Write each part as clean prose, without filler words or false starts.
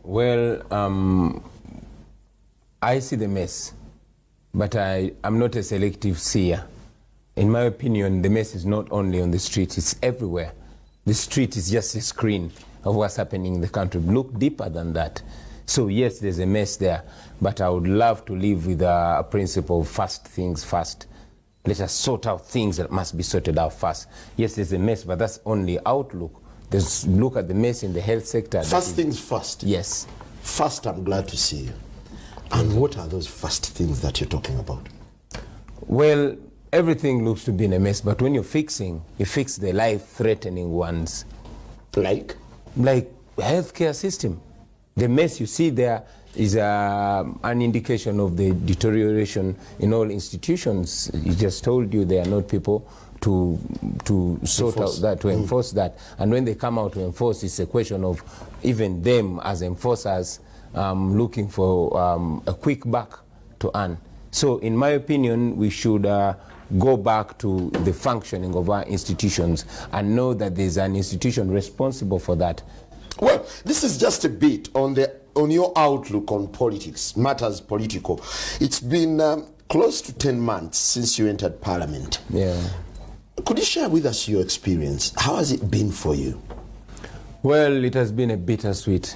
Well, I see the mess, but I'm not a selective seer. In my opinion, the mess is not only on the street, it's everywhere. The street is just a screen of what's happening in the country. Look deeper than that. So yes, there's a mess there, but I would love to live with a principle of first things first. Let us sort out things that must be sorted out first. Yes, there's a mess, but that's only outlook. Look at the mess in the health sector. First things first. Yes. First, I'm glad to see you. And what are those first things that you're talking about? Well, everything looks to be in a mess, but when you're fixing, you fix the life-threatening ones. Like? Like healthcare system. The mess you see there is an indication of the deterioration in all institutions. He just told you they are not people to sort out that, to enforce that. And when they come out to enforce, it's a question of even them as enforcers looking for a quick buck to earn. So in my opinion, we should go back to the functioning of our institutions and know that there's an institution responsible for that. Well, this is just a bit on your outlook on politics, matters political. It's been close to 10 months since you entered Parliament. Yeah. Could you share with us your experience? How has it been for you? Well, it has been a bittersweet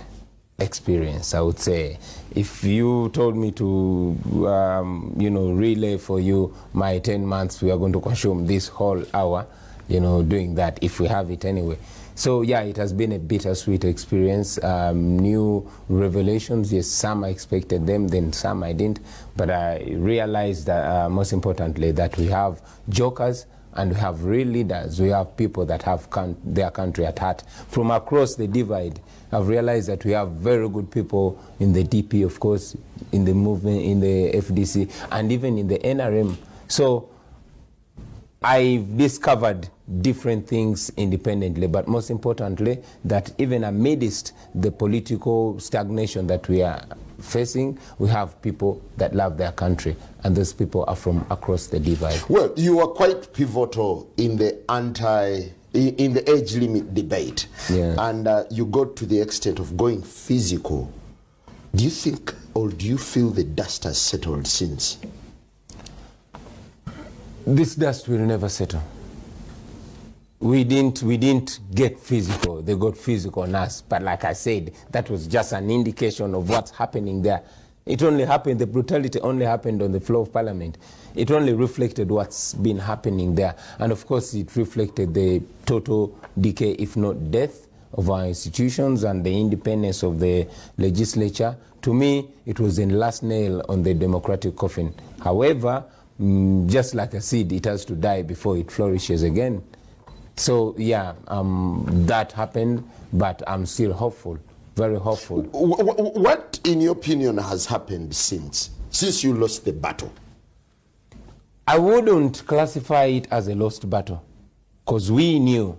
experience, I would say. If you told me to, relay for you my 10 months, we are going to consume this whole hour, doing that, if we have it anyway. So yeah, it has been a bittersweet experience. New revelations, yes, some I expected them, then some I didn't. But I realized that most importantly that we have jokers and we have real leaders. We have people that have their country at heart. From across the divide, I've realized that we have very good people in the DP, of course, in the movement, in the FDC, and even in the NRM. So I've discovered different things independently, but most importantly, that even amidst the political stagnation that we are facing, we have people that love their country, and those people are from across the divide. Well, you were quite pivotal in the in the age limit debate, yeah. And you got to the extent of going physical. Do you think, or do you feel the dust has settled since? This dust will never settle. We didn't get physical. They got physical on us. But like I said, that was just an indication of what's happening there. It only happened, the brutality only happened on the floor of Parliament. It only reflected what's been happening there. And of course, it reflected the total decay, if not death, of our institutions and the independence of the legislature. To me, it was the last nail on the democratic coffin. However, just like a seed, it has to die before it flourishes again. So yeah, that happened, but I'm still hopeful, very hopeful. What, in your opinion, has happened since you lost the battle? I wouldn't classify it as a lost battle, because we knew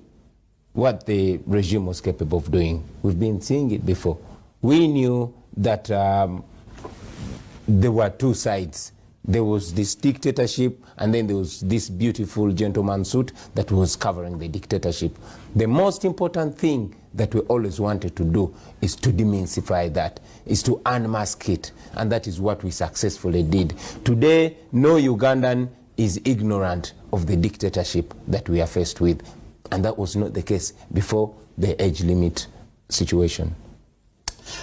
what the regime was capable of doing. We've been seeing it before. We knew that there were two sides. There was this dictatorship, and then there was this beautiful gentleman suit that was covering the dictatorship. The most important thing that we always wanted to do is to demystify that, is to unmask it, and that is what we successfully did. Today, no Ugandan is ignorant of the dictatorship that we are faced with, and that was not the case before the age limit situation.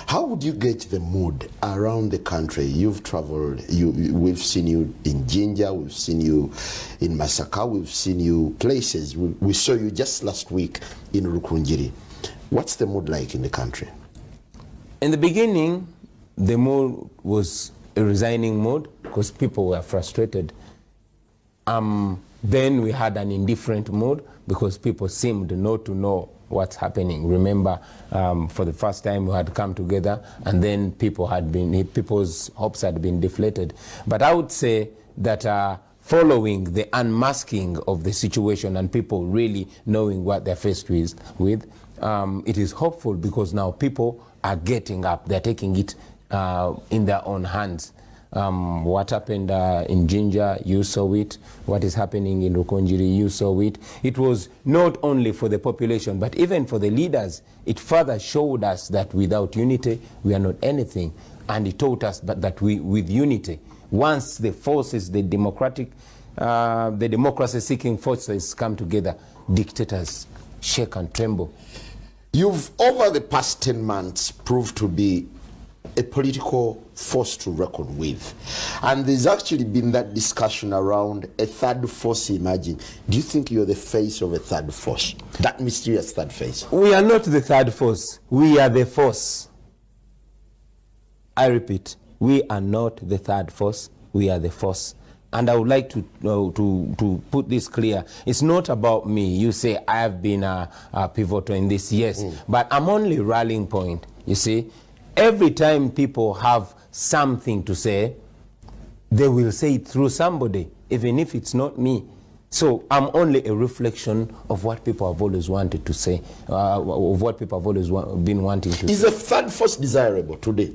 How would you gauge the mood around the country? You've traveled, we've seen you in Jinja, we've seen you in Masaka, we've seen you places. We saw you just last week in Rukunjiri. What's the mood like in the country? In the beginning, the mood was a resigning mood because people were frustrated. Then we had an indifferent mood because people seemed not to know what's happening. Remember, for the first time we had come together, and then people's hopes had been deflated. But I would say that following the unmasking of the situation and people really knowing what they're faced with, it is hopeful because now people are getting up. They're taking it in their own hands. What happened in Jinja, you saw it. What is happening in Rukonjiri, you saw it. It was not only for the population, but even for the leaders. It further showed us that without unity, we are not anything. And it taught us that with unity, once the forces, the democracy-seeking forces come together, dictators shake and tremble. You've, over the past 10 months, proved to be a political force to reckon with. And there's actually been that discussion around a third force emerging. Do you think you're the face of a third force? That mysterious third face? We are not the third force. We are the force. I repeat, we are not the third force. We are the force. And I would like to put this clear. It's not about me. You say I have been a pivotal in this, yes. But I'm only rallying point, you see. Every time people have something to say, they will say it through somebody, even if it's not me. So I'm only a reflection of what people have always wanted to say, of what people have always been wanting to say. Is a third force desirable today?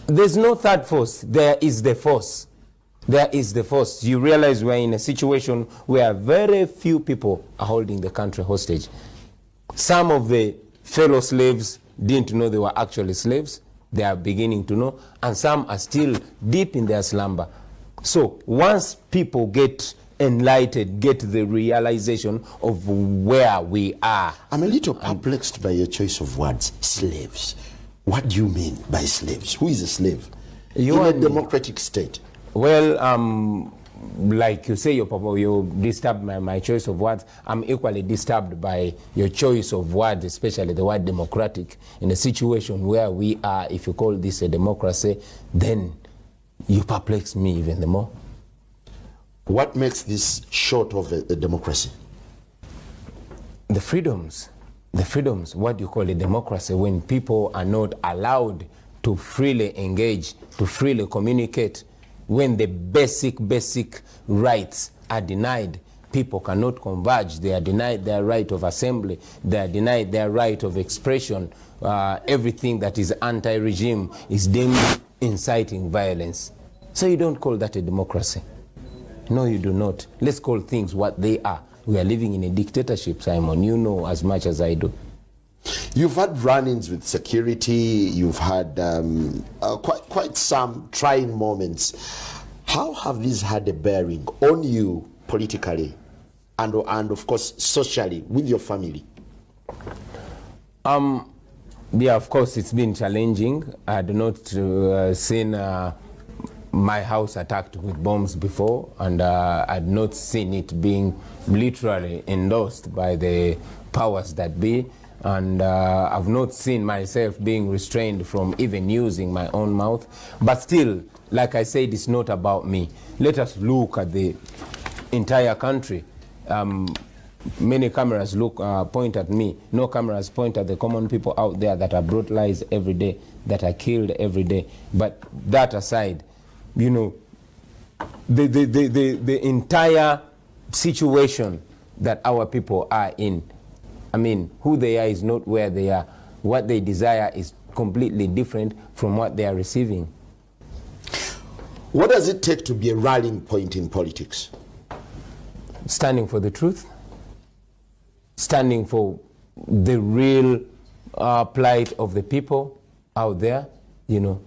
There's no third force. There is the force. There is the force. You realize we're in a situation where very few people are holding the country hostage. Some of the fellow slaves didn't know they were actually slaves. They are beginning to know. And some are still deep in their slumber. So once people get enlightened, get the realization of where we are. I'm a little perplexed by your choice of words, slaves. What do you mean by slaves? Who is a slave? In a democratic state? Well, like you say, you disturbed my choice of words. I'm equally disturbed by your choice of words, especially the word democratic. In a situation where we are, if you call this a democracy, then you perplex me even the more. What makes this short of a democracy? The freedoms. The freedoms, what you call a democracy, when people are not allowed to freely engage, to freely communicate, when the basic rights are denied, people cannot converge. They are denied their right of assembly. They are denied their right of expression. Everything that is anti-regime is deemed inciting violence. So you don't call that a democracy. No, you do not. Let's call things what they are. We are living in a dictatorship, Simon. You know as much as I do. You've had run-ins with security. You've had quite some trying moments. How have these had a bearing on you politically and of course socially with your family? Yeah, of course it's been challenging. I had not seen my house attacked with bombs before, and I'd not seen it being literally endorsed by the powers that be, and I've not seen myself being restrained from even using my own mouth. But still, like I said, it's not about me. Let us look at the entire country. Many cameras point at me. No cameras point at the common people out there that are brutalized every day, that are killed every day. But that aside, you know, the entire situation that our people are in, I mean, who they are is not where they are. What they desire is completely different from what they are receiving. What does it take to be a rallying point in politics? Standing for the truth, standing for the real plight of the people out there, you know.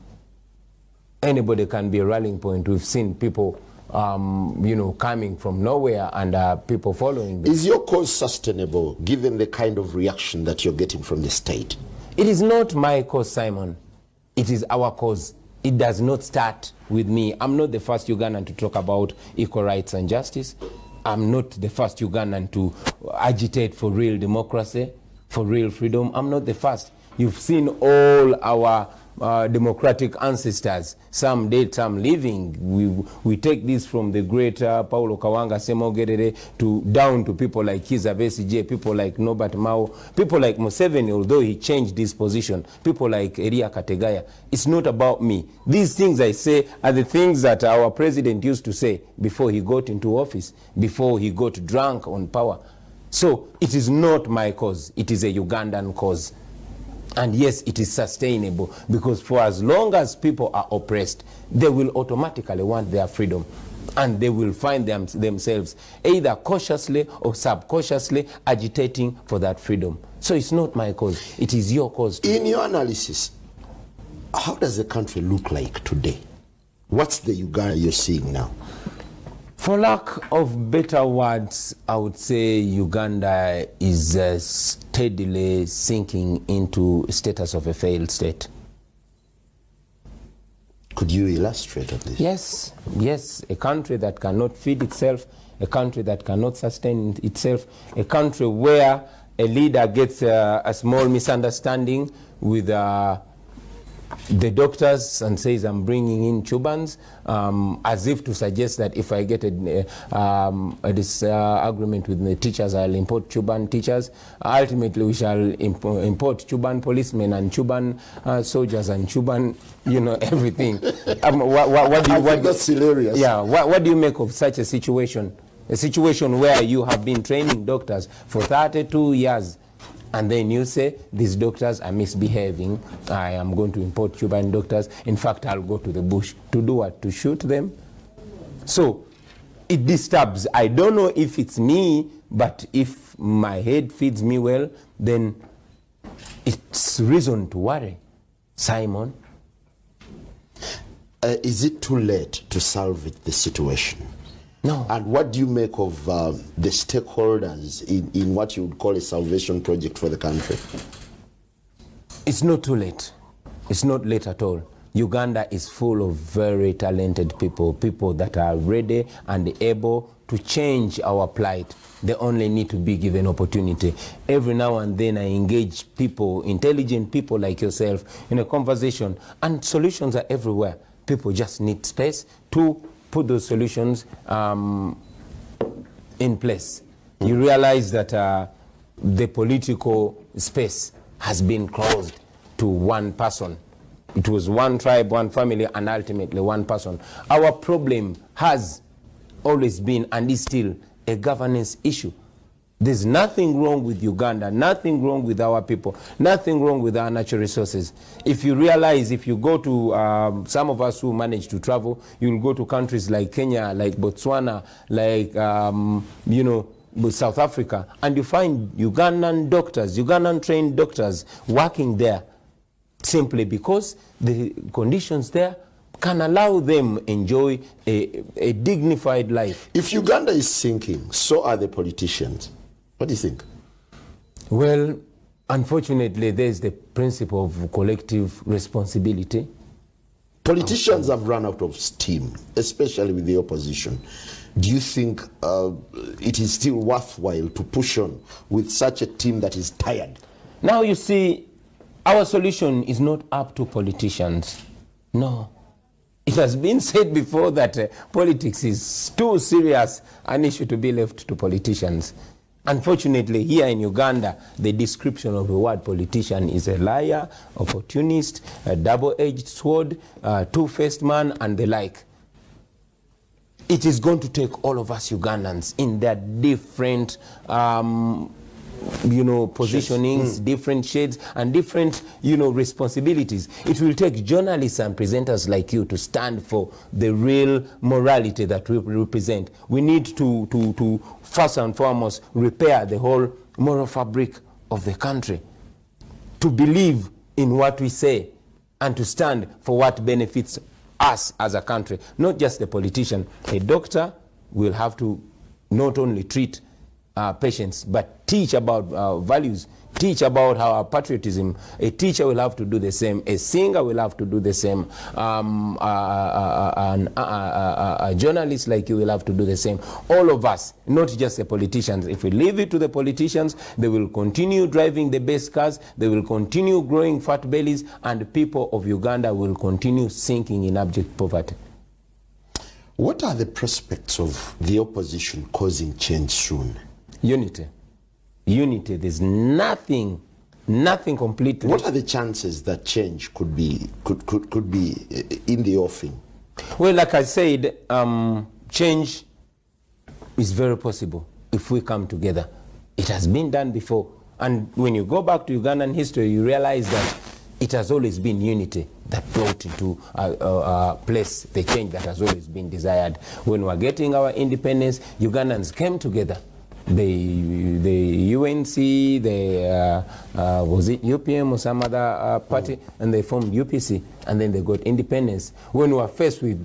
Anybody can be a rallying point. We've seen people, you know, coming from nowhere and people following them. Is your cause sustainable given the kind of reaction that you're getting from the state? It is not my cause, Simon. It is our cause. It does not start with me. I'm not the first Ugandan to talk about equal rights and justice. I'm not the first Ugandan to agitate for real democracy, for real freedom. I'm not the first. You've seen all our democratic ancestors, some dead, some living. We take this from the great Paulo Kawanga Semogerere to down to people like Kizza Besigye, people like Norbert Mao, people like Museveni, although he changed his position, people like Elia Kategaya. It's not about me. These things I say are the things that our president used to say before he got into office, before he got drunk on power. So it is not my cause. It is a Ugandan cause. And yes, it is sustainable, because for as long as people are oppressed, they will automatically want their freedom, and they will find themselves either cautiously or subconsciously agitating for that freedom. So it's not my cause, it is your cause too. In your analysis, how does the country look like today? What's the Uganda you're seeing now? For lack of better words, I would say Uganda is steadily sinking into status of a failed state. Could you illustrate at least? Yes, a country that cannot feed itself, a country that cannot sustain itself, a country where a leader gets a small misunderstanding with the doctors and says, I'm bringing in Chubans, as if to suggest that if I get a disagreement with the teachers, I'll import Chuban teachers. Ultimately, we shall import Chuban policemen and Chuban soldiers and Chuban, everything. That's hilarious. Yeah, what do you make of such a situation? A situation where you have been training doctors for 32 years, and then you say, these doctors are misbehaving, I am going to import Cuban doctors. In fact, I'll go to the bush. To do what? To shoot them? So, it disturbs. I don't know if it's me, but if my head feeds me well, then it's reason to worry. Simon? Is it too late to salvage the situation? No. And what do you make of the stakeholders in what you would call a salvation project for the country? It's not too late. It's not late at all. Uganda is full of very talented people, people that are ready and able to change our plight. They only need to be given opportunity. Every now and then I engage people, intelligent people like yourself, in a conversation, and solutions are everywhere. People just need space to put those solutions in place. You realize that the political space has been closed to one person. It was one tribe, one family, and ultimately one person. Our problem has always been, and is still, a governance issue. There's nothing wrong with Uganda, nothing wrong with our people, nothing wrong with our natural resources. If you realize, if you go to, some of us who manage to travel, you'll go to countries like Kenya, like Botswana, like, South Africa, and you find Ugandan doctors, Ugandan trained doctors working there, simply because the conditions there can allow them enjoy a dignified life. If Uganda is sinking, so are the politicians. What do you think? Well, unfortunately, there's the principle of collective responsibility. Politicians have run out of steam, especially with the opposition. Do you think it is still worthwhile to push on with such a team that is tired? Now you see, our solution is not up to politicians. No. It has been said before that politics is too serious an issue to be left to politicians. Unfortunately, here in Uganda, the description of the word politician is a liar, opportunist, a double-edged sword, two-faced man, and the like. It is going to take all of us Ugandans in their different positionings, different shades, and different, responsibilities. It will take journalists and presenters like you to stand for the real morality that we represent. We need to first and foremost repair the whole moral fabric of the country, to believe in what we say and to stand for what benefits us as a country, not just the politician. A doctor will have to not only treat patients, but teach about values, teach about our patriotism. A teacher will have to do the same. A singer will have to do the same. A journalist like you will have to do the same. All of us, not just the politicians. If we leave it to the politicians, they will continue driving the best cars, they will continue growing fat bellies, and the people of Uganda will continue sinking in abject poverty. What are the prospects of the opposition causing change soon? Unity. There's nothing completely. What are the chances that change could be in the offing? Well, like I said, change is very possible if we come together. It has been done before. And when you go back to Ugandan history, you realize that it has always been unity that brought into place the change that has always been desired. When we were getting our independence, Ugandans came together. The UNC, was it UPM or some other party, and they formed UPC, and then they got independence. When we were faced with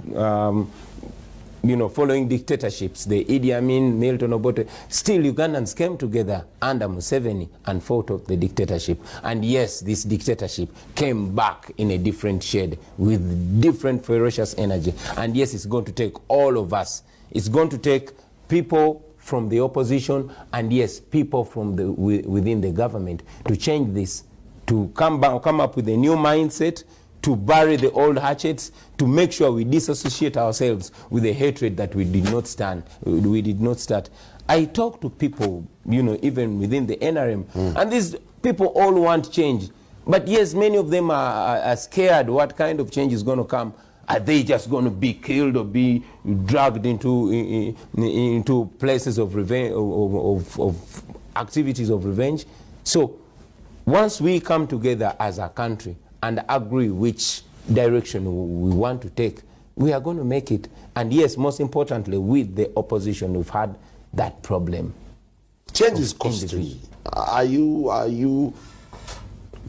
following dictatorships, the Idi Amin, Milton Obote, still Ugandans came together under Museveni and fought off the dictatorship. And yes, this dictatorship came back in a different shade with different ferocious energy. And yes, it's going to take all of us. It's going to take people from the opposition and yes, people from within the government to change this, to come up with a new mindset, to bury the old hatchets, to make sure we disassociate ourselves with the hatred that we did not start. I talk to people, even within the NRM, and these people all want change. But yes, many of them are scared what kind of change is going to come. Are they just going to be killed or be dragged into places of revenge, of activities of revenge? So once we come together as a country and agree which direction we want to take, we are going to make it. And yes, most importantly, with the opposition, we've had that problem. Change is costly. Are you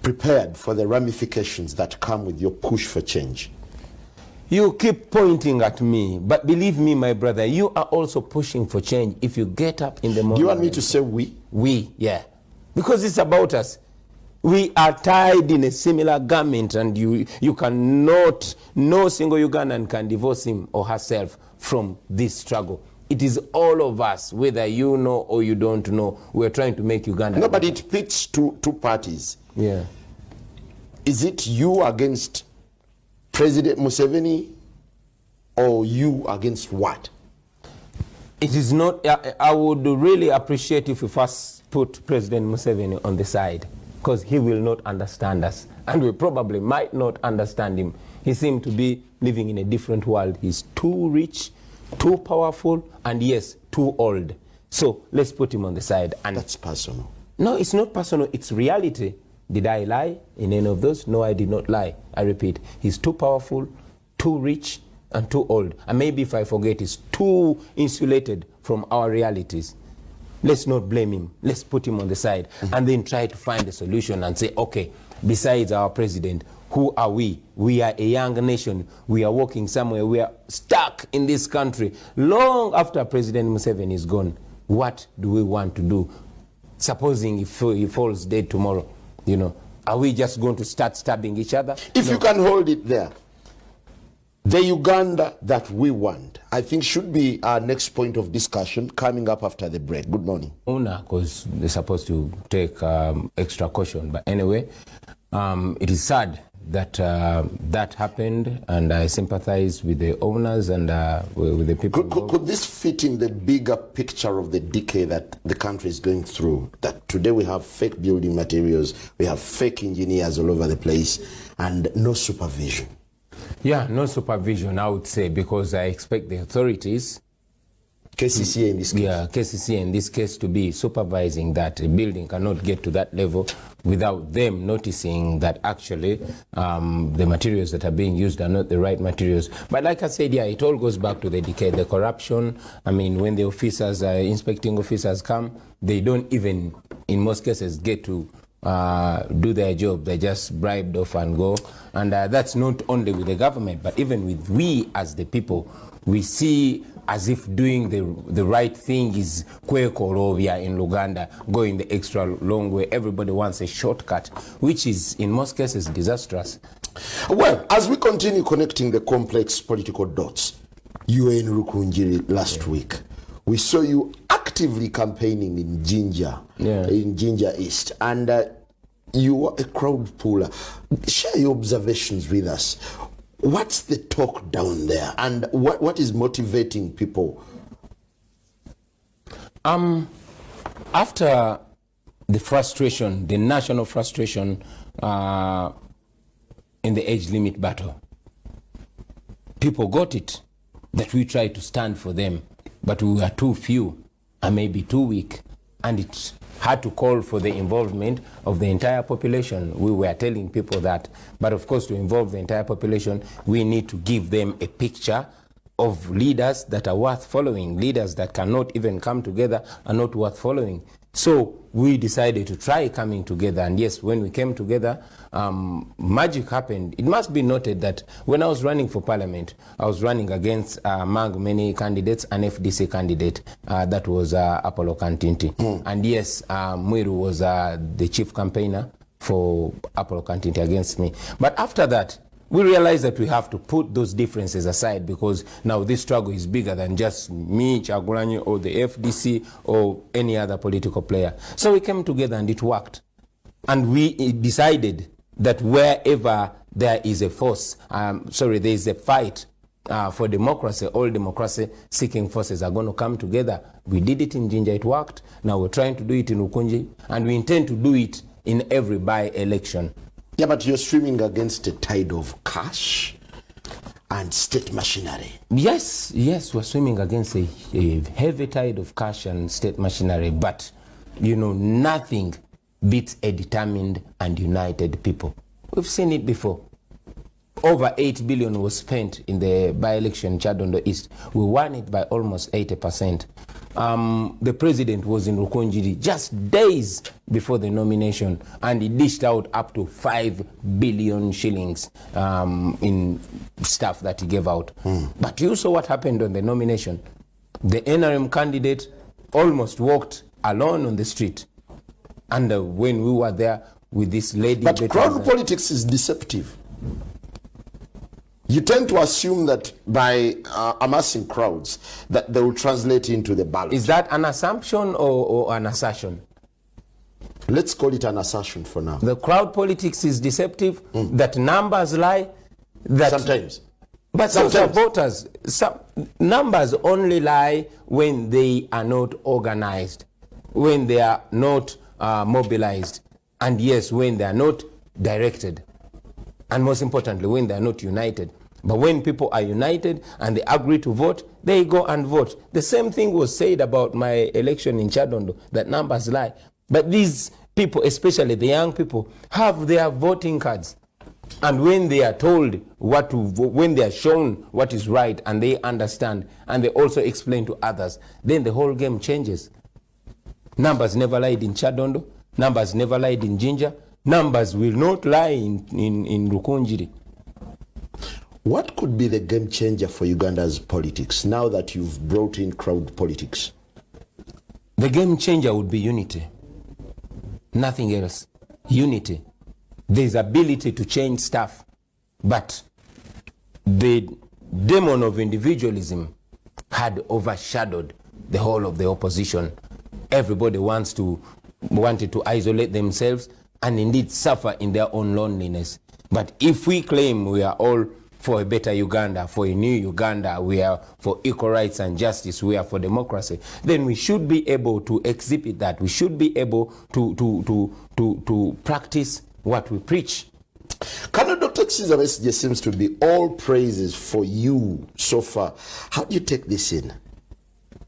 prepared for the ramifications that come with your push for change? You keep pointing at me, but believe me, my brother, you are also pushing for change if you get up in the morning. Do you want me to say we? We, yeah. Because it's about us. We are tied in a similar garment, and you cannot, no single Ugandan can divorce him or herself from this struggle. It is all of us, whether you know or you don't know. We're trying to make Uganda. No, but it pits two parties. Yeah. Is it you against President Museveni, or you against what? It is not. I would really appreciate if we first put President Museveni on the side, because he will not understand us, and we probably might not understand him. He seems to be living in a different world. He's too rich, too powerful, and yes, too old. So let's put him on the side. And that's personal. No, it's not personal. It's reality. Did I lie in any of those? No, I did not lie. I repeat, he's too powerful, too rich, and too old. And maybe if I forget, he's too insulated from our realities. Let's not blame him. Let's put him on the side and then try to find a solution and say, okay, besides our president, who are we? We are a young nation. We are walking somewhere. We are stuck in this country. Long after President Museveni is gone, what do we want to do? Supposing he falls dead tomorrow, are we just going to start stabbing each other? If you can hold it there, the Uganda that we want, I think, should be our next point of discussion coming up after the break. Good morning. Because they're supposed to take extra caution. But anyway, it is sad that that happened, and I sympathize with the owners and with the people. Could this fit in the bigger picture of the decay that the country is going through? That today we have fake building materials, we have fake engineers all over the place, and no supervision. Yeah, no supervision, I would say, because I expect the authorities, KCCA in this case. Yeah, KCCA in this case, to be supervising that. A building cannot get to that level without them noticing that actually the materials that are being used are not the right materials. But like I said, yeah, it all goes back to the decay, the corruption. I mean, when the officers, inspecting officers come, they don't even, in most cases, get to do their job. They just bribed off and go. And that's not only with the government, but even with we as the people. We see as if doing the right thing is kwekolovia in Luganda, going the extra long way. Everybody wants a shortcut, which is in most cases disastrous. Well, as we continue connecting the complex political dots, you were in Rukunjiri last week. We saw you actively campaigning in Jinja East, and you were a crowd puller. Share your observations with us. What's the talk down there, and what is motivating people? After the frustration, the national frustration in the age limit battle, people got it that we tried to stand for them, but we were too few and maybe too weak, and it had to call for the involvement of the entire population. We were telling people that. But of course, to involve the entire population, we need to give them a picture of leaders that are worth following. Leaders that cannot even come together are not worth following. So we decided to try coming together. And yes, when we came together, magic happened. It must be noted that when I was running for parliament, I was running against, among many candidates, an FDC candidate that was Apollo Kantinti. And yes, Mwiru was the chief campaigner for Apollo Kantinti against me. But after that, we realized that we have to put those differences aside, because now this struggle is bigger than just me, Chagulanyi, or the FDC, or any other political player. So we came together and it worked. And we decided that wherever there is a force, there is a fight for democracy, all democracy-seeking forces are going to come together. We did it in Jinja, it worked. Now we're trying to do it in Ukunji, and we intend to do it in every by-election. Yeah, but you're swimming against a tide of cash and state machinery. Yes, we're swimming against a heavy tide of cash and state machinery, but, nothing beats a determined and united people. We've seen it before. Over 8 billion was spent in the by-election Chadondo East. We won it by almost 80%. The president was in Rukunjiri just days before the nomination, and he dished out up to 5 billion shillings in stuff that he gave out. But you saw what happened on the nomination. The NRM candidate almost walked alone on the street. And when we were there with this lady... But crowd politics is deceptive. You tend to assume that by amassing crowds, that they will translate into the ballot. Is that an assumption or an assertion? Let's call it an assertion for now. The crowd politics is deceptive, that numbers lie. That sometimes. But sometimes voters, numbers only lie when they are not organized, when they are not mobilized, and yes, when they are not directed. And most importantly, when they are not united. But when people are united and they agree to vote, they go and vote. The same thing was said about my election in Chadondo, that numbers lie. But these people, especially the young people, have their voting cards. And when they are told what to vote, when they are shown what is right and they understand, and they also explain to others, then the whole game changes. Numbers never lied in Chadondo. Numbers never lied in Jinja. Numbers will not lie in Rukunjiri. What could be the game changer for Uganda's politics now that you've brought in crowd politics? The game changer would be unity. Nothing else. Unity. There's ability to change stuff. But the demon of individualism had overshadowed the whole of the opposition. Everybody wanted to isolate themselves and indeed suffer in their own loneliness. But if we claim we are all for a better Uganda, for a new Uganda, we are for equal rights and justice, we are for democracy, then we should be able to exhibit that. We should be able to practice what we preach. Colonel Dr. Kizza Besigye seems to be all praises for you so far. How do you take this in?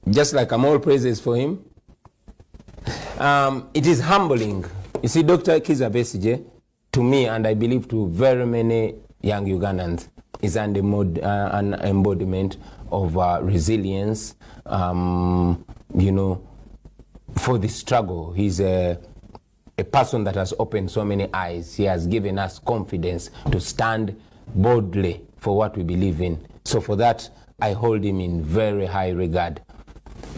Just like I'm all praises for him. It is humbling. You see, Dr. Kizza Besigye, to me, and I believe to very many young Ugandans, is an embodiment of resilience, for the struggle. He's a person that has opened so many eyes. He has given us confidence to stand boldly for what we believe in. So for that, I hold him in very high regard.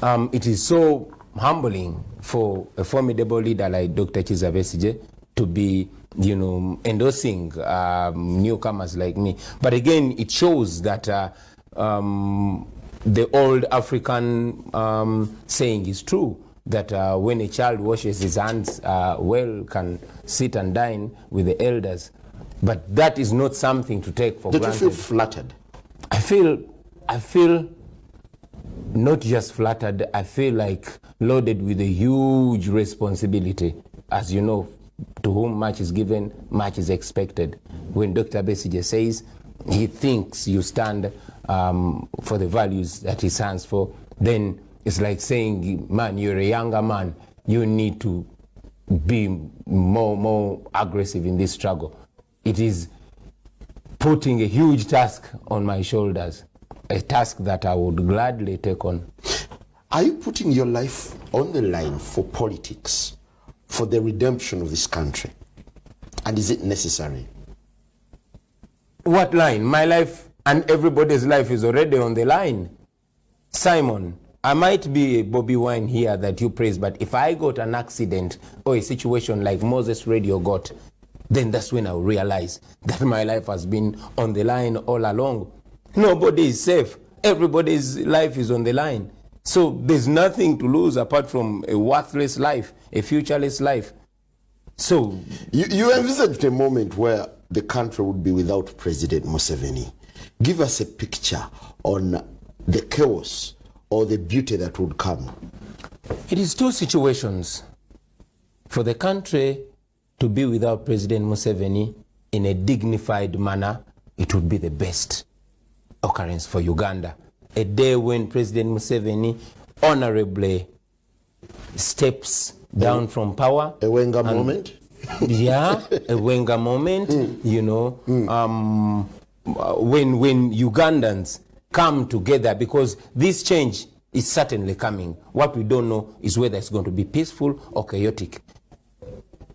It is so humbling for a formidable leader like Dr. Kizza Besigye to be, endorsing newcomers like me. But again, it shows that the old African saying is true, that when a child washes his hands can sit and dine with the elders. But that is not something to take for granted. Did you feel flattered? I feel not just flattered, I feel like loaded with a huge responsibility. As you know, to whom much is given, much is expected. When Dr. Besigye says he thinks you stand for the values that he stands for, then it's like saying, man, you're a younger man, you need to be more aggressive in this struggle. It is putting a huge task on my shoulders, a task that I would gladly take on. Are you putting your life on the line for politics, for the redemption of this country? And is it necessary? What line? My life and everybody's life is already on the line. Simon, I might be a Bobi Wine here that you praise, but if I got an accident or a situation like Moses Radio got, then that's when I'll realize that my life has been on the line all along. Nobody is safe. Everybody's life is on the line. So there's nothing to lose apart from a worthless life, a futureless life. So you envisaged a moment where the country would be without President Museveni. Give us a picture on the chaos or the beauty that would come. It is two situations. For the country to be without President Museveni in a dignified manner, it would be the best occurrence for Uganda. A day when President Museveni honorably steps down from power. A Wenger moment? Yeah, a Wenger moment, you know, when Ugandans come together, because this change is certainly coming. What we don't know is whether it's going to be peaceful or chaotic.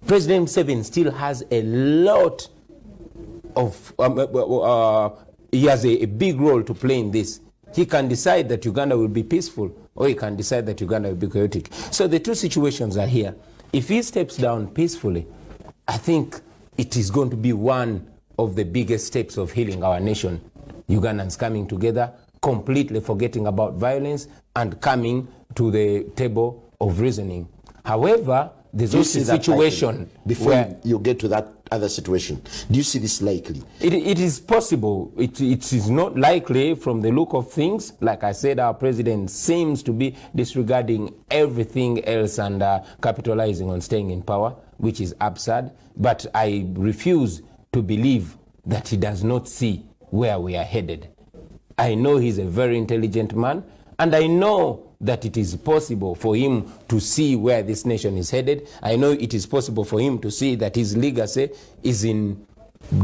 President Museveni still has a lot of, he has a big role to play in this. He can decide that Uganda will be peaceful, or he can decide that Uganda will be chaotic. So the two situations are here. If he steps down peacefully, I think it is going to be one of the biggest steps of healing our nation. Ugandans coming together, completely forgetting about violence and coming to the table of reasoning. However, there's also a situation before you get to that other situation. Do you see this likely? It is possible. It is not likely from the look of things. Like I said, our president seems to be disregarding everything else and capitalizing on staying in power, which is absurd. But I refuse to believe that he does not see where we are headed. I know he's a very intelligent man, and I know that it is possible for him to see where this nation is headed. I know it is possible for him to see that his legacy is in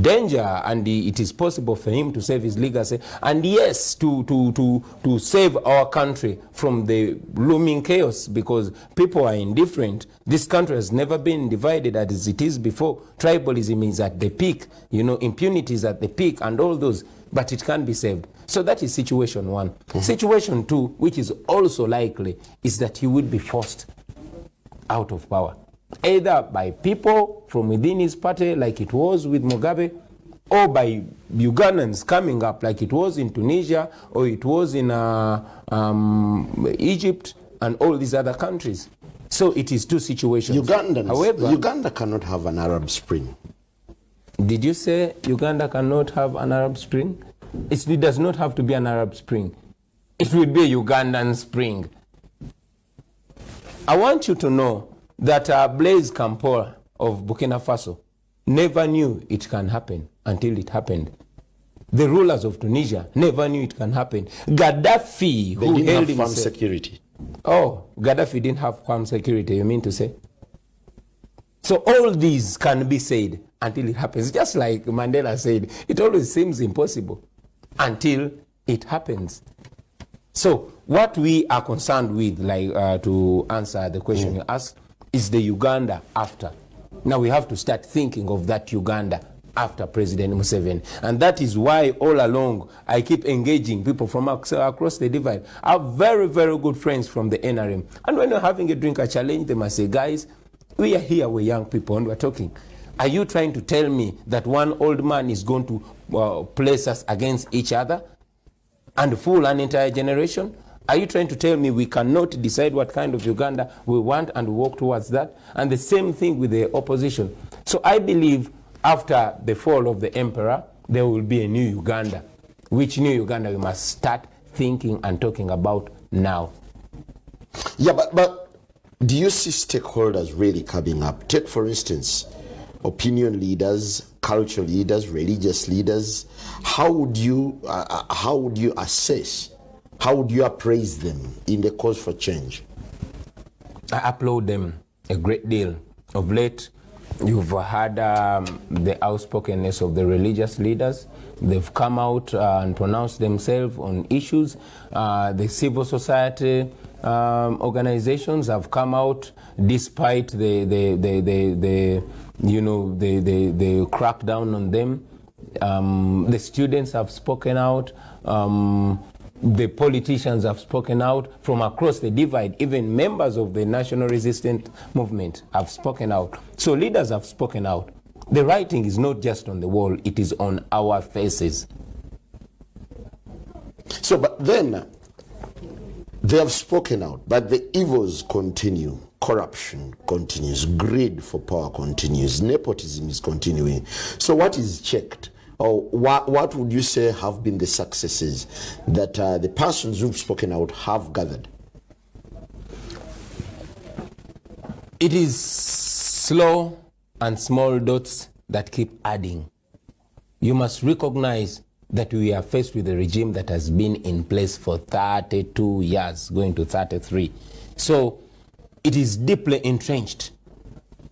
danger, and it is possible for him to save his legacy, and yes, to save our country from the looming chaos, because people are indifferent. This country has never been divided as it is before. Tribalism is at the peak, you know, impunity is at the peak, and all those, but it can be saved. So that is situation one. Situation two, which is also likely, is that he would be forced out of power, either by people from within his party, like it was with Mugabe, or by Ugandans coming up, like it was in Tunisia, or it was in Egypt, and all these other countries. So it is two situations. However, Uganda cannot have an Arab Spring. Did you say Uganda cannot have an Arab Spring? It does not have to be an Arab Spring. It will be a Ugandan Spring. I want you to know that Blaise Compaoré of Burkina Faso never knew it can happen until it happened. The rulers of Tunisia never knew it can happen. Gaddafi, who held farm security. Oh, Gaddafi didn't have farm security, you mean to say? So all these can be said until it happens. Just like Mandela said, it always seems impossible until it happens. So what we are concerned with, like to answer the question you asked, is the Uganda after. Now we have to start thinking of that Uganda after President Museveni. And that is why all along I keep engaging people from across the divide. I have very, very good friends from the NRM. And when we're having a drink, I challenge them. I say, guys, we are here, we're young people, and we're talking. Are you trying to tell me that one old man is going to place us against each other and fool an entire generation? Are you trying to tell me we cannot decide what kind of Uganda we want and walk towards that? And the same thing with the opposition. So I believe after the fall of the emperor, there will be a new Uganda. Which new Uganda we must start thinking and talking about now. Yeah, but do you see stakeholders really coming up? Take, for instance, opinion leaders, cultural leaders, religious leaders. How would you assess, how would you appraise them in the cause for change? I applaud them a great deal. Of late, you've had the outspokenness of the religious leaders. They've come out and pronounced themselves on issues. The civil society organizations have come out despite the crackdown on them. The students have spoken out. The politicians have spoken out from across the divide. Even members of the national resistance movement have spoken out. So leaders have spoken out. The writing is not just on the wall, it is on our faces. So, but then they have spoken out, but the evils continue. Corruption continues. Greed for power continues. Nepotism is continuing. So what is checked? Or what would you say have been the successes that the persons who've spoken out have gathered? It is slow and small dots that keep adding. You must recognize that we are faced with a regime that has been in place for 32 years, going to 33. So it is deeply entrenched.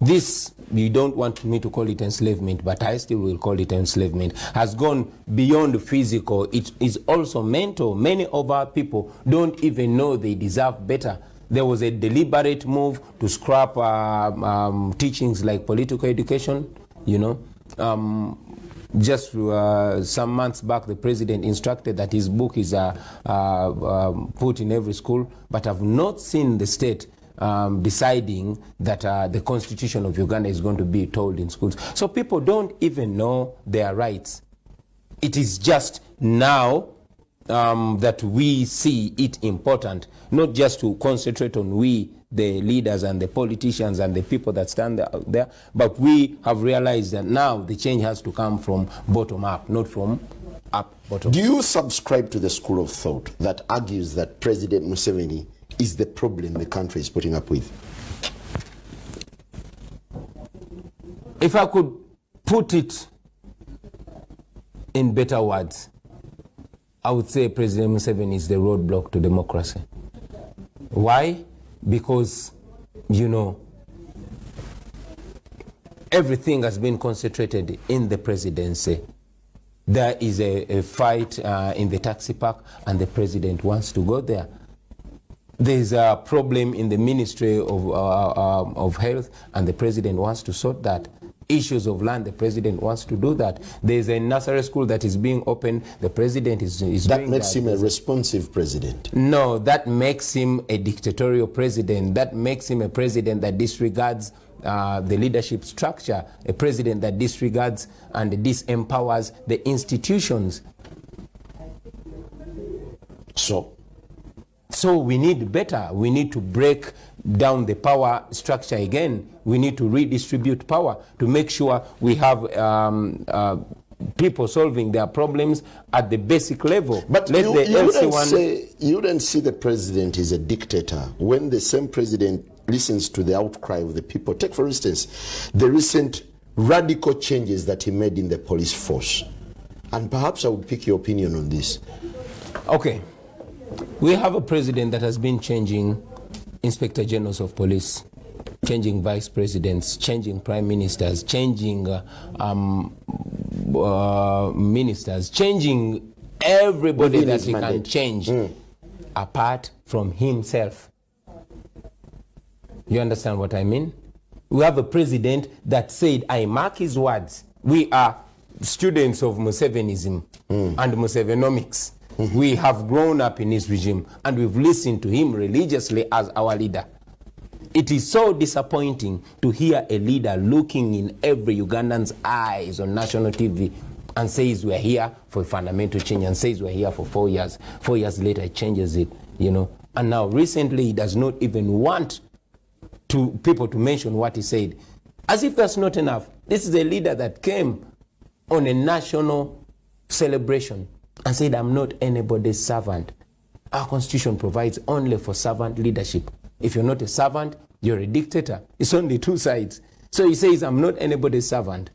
This, you don't want me to call it enslavement, but I still will call it enslavement, has gone beyond physical. It is also mental. Many of our people don't even know they deserve better. There was a deliberate move to scrap teachings like political education, you know. Just some months back, the president instructed that his book is put in every school, but I've not seen the state deciding that the Constitution of Uganda is going to be told in schools. So people don't even know their rights. It is just now that we see it important, not just to concentrate on we, the leaders and the politicians and the people that stand out there, but we have realized that now the change has to come from bottom up, not from up bottom. Do you subscribe to the school of thought that argues that President Museveni is the problem the country is putting up with? If I could put it in better words, I would say President Museveni is the roadblock to democracy. Why? Because, you know, everything has been concentrated in the presidency. There is a fight in the taxi park, and the president wants to go there. There's a problem in the Ministry of Health, and the president wants to sort that. Issues of land, the president wants to do that. There's a nursery school that is being opened, the president is doing that. That makes him a responsive president. No, that makes him a dictatorial president. That makes him a president that disregards the leadership structure, a president that disregards and disempowers the institutions. So we need better. We need to break down the power structure again. We need to redistribute power to make sure we have people solving their problems at the basic level. But you wouldn't see the president is a dictator when the same president listens to the outcry of the people. Take, for instance, the recent radical changes that he made in the police force. And perhaps I would pick your opinion on this. Okay. We have a president that has been changing inspector generals of police, changing vice presidents, changing prime ministers, changing ministers, changing everybody that he can change apart from himself. You understand what I mean? We have a president that said, I mark his words. We are students of Musevenism and Musevenomics. We have grown up in his regime and we've listened to him religiously as our leader. It is so disappointing to hear a leader looking in every Ugandan's eyes on national TV and says we're here for a fundamental change, and says we're here for 4 years. 4 years later, it changes it, you know. And now recently he does not even want people to mention what he said. As if that's not enough. This is a leader that came on a national celebration and said, I'm not anybody's servant. Our constitution provides only for servant leadership. If you're not a servant, you're a dictator. It's only two sides. So he says, I'm not anybody's servant.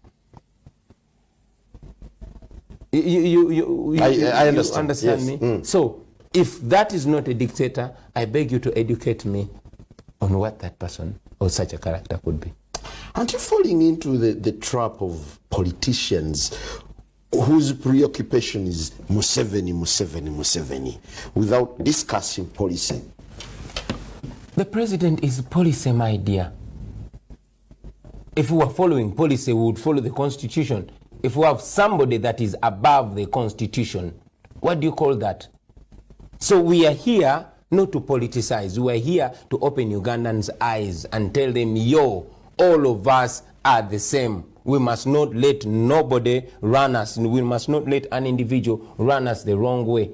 I understand. Me? So if that is not a dictator, I beg you to educate me on what that person or such a character could be. Aren't you falling into the trap of politicians whose preoccupation is Museveni, Museveni, Museveni, without discussing policy? The president is policy, my dear. If we were following policy, we would follow the constitution. If we have somebody that is above the constitution, what do you call that? So we are here not to politicize. We are here to open Ugandans' eyes and tell them, yo, all of us are the same. We must not let nobody run us. We must not let an individual run us the wrong way.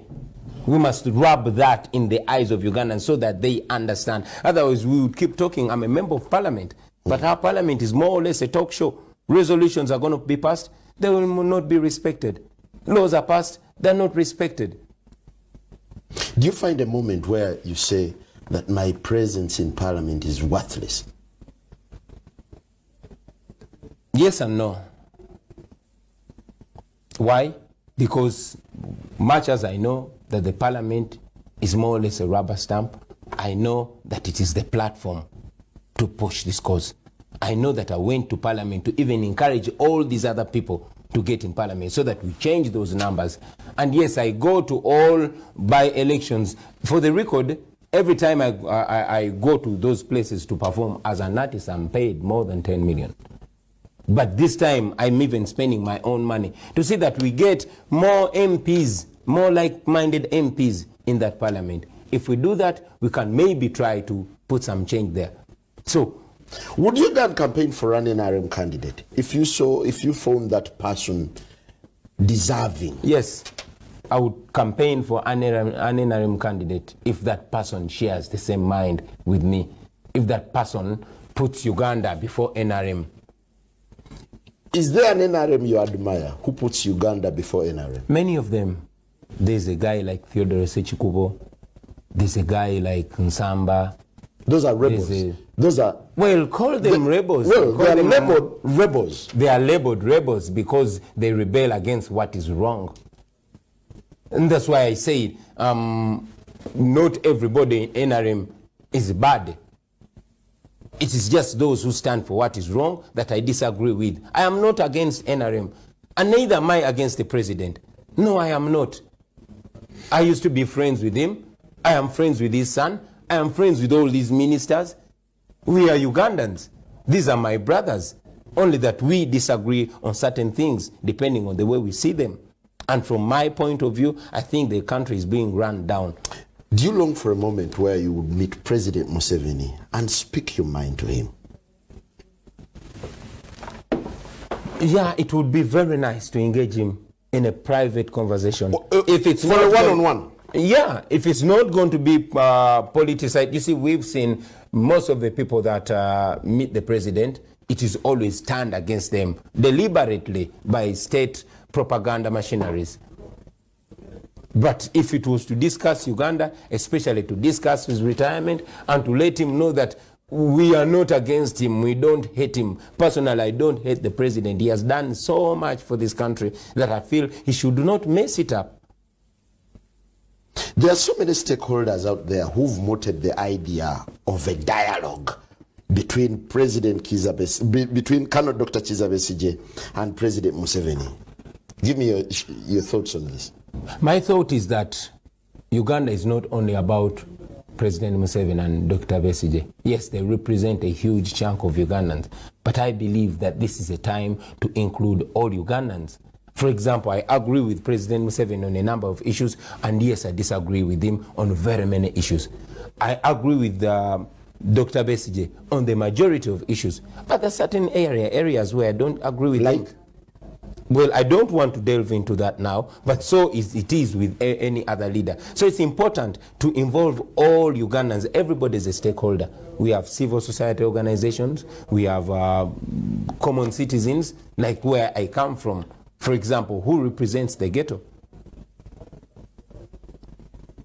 We must rub that in the eyes of Ugandans so that they understand. Otherwise, we would keep talking. I'm a member of parliament, but our parliament is more or less a talk show. Resolutions are going to be passed. They will not be respected. Laws are passed. They're not respected. Do you find a moment where you say that my presence in parliament is worthless? Yes and no. Why? Because much as I know that the parliament is more or less a rubber stamp, I know that it is the platform to push this cause. I know that I went to parliament to even encourage all these other people to get in parliament so that we change those numbers. And yes, I go to all by-elections. For the record, every time I go to those places to perform as an artist, I'm paid more than 10 million. But this time, I'm even spending my own money to see that we get more MPs, more like-minded MPs in that parliament. If we do that, we can maybe try to put some change there. So, would you then campaign for an NRM candidate if you found that person deserving? Yes, I would campaign for an NRM candidate if that person shares the same mind with me. If that person puts Uganda before NRM. Is there an NRM you admire who puts Uganda before NRM? Many of them. There's a guy like Theodore Sechikubo. There's a guy like Nsamba. Those are rebels. Those are... Well, call them rebels. Well, they are labeled rebels. They are labeled rebels because they rebel against what is wrong. And that's why I say not everybody in NRM is bad. It is just those who stand for what is wrong that I disagree with. I am not against NRM, and neither am I against the president. No, I am not. I used to be friends with him. I am friends with his son. I am friends with all these ministers. We are Ugandans. These are my brothers. Only that we disagree on certain things depending on the way we see them. And from my point of view, I think the country is being run down. Do you long for a moment where you would meet President Museveni and speak your mind to him? Yeah, it would be very nice to engage him in a private conversation. If it's for a one-on-one. Yeah, if it's not going to be politicized. You see, we've seen most of the people that meet the president, it is always turned against them deliberately by state propaganda machineries. But if it was to discuss Uganda, especially to discuss his retirement and to let him know that we are not against him, we don't hate him. Personally, I don't hate the president. He has done so much for this country that I feel he should not mess it up. There are so many stakeholders out there who've mooted the idea of a dialogue between between Colonel Dr. Kizza Besigye and President Museveni. Give me your thoughts on this. My thought is that Uganda is not only about President Museveni and Dr. Besigye. Yes, they represent a huge chunk of Ugandans, but I believe that this is a time to include all Ugandans. For example, I agree with President Museveni on a number of issues, and yes, I disagree with him on very many issues. I agree with Dr. Besigye on the majority of issues, but there are certain areas where I don't agree with him. Well, I don't want to delve into that now, but so it is with any other leader. So it's important to involve all Ugandans. Everybody is a stakeholder. We have civil society organizations. We have common citizens, like where I come from. For example, who represents the ghetto?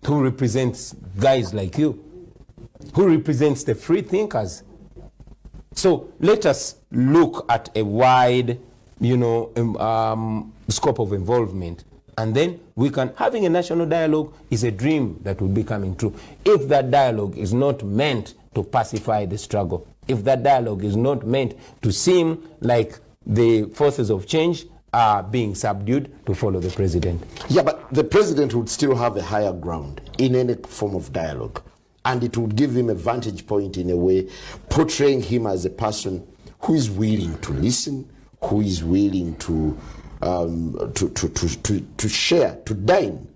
Who represents guys like you? Who represents the free thinkers? So let us look at a wide scope of involvement, and then we can, having a national dialogue is a dream that will be coming true. If that dialogue is not meant to pacify the struggle. If that dialogue is not meant to seem like the forces of change are being subdued to follow the president. Yeah, but the president would still have a higher ground in any form of dialogue. And it would give him a vantage point in a way, portraying him as a person who is willing to listen, who is willing to share, to dine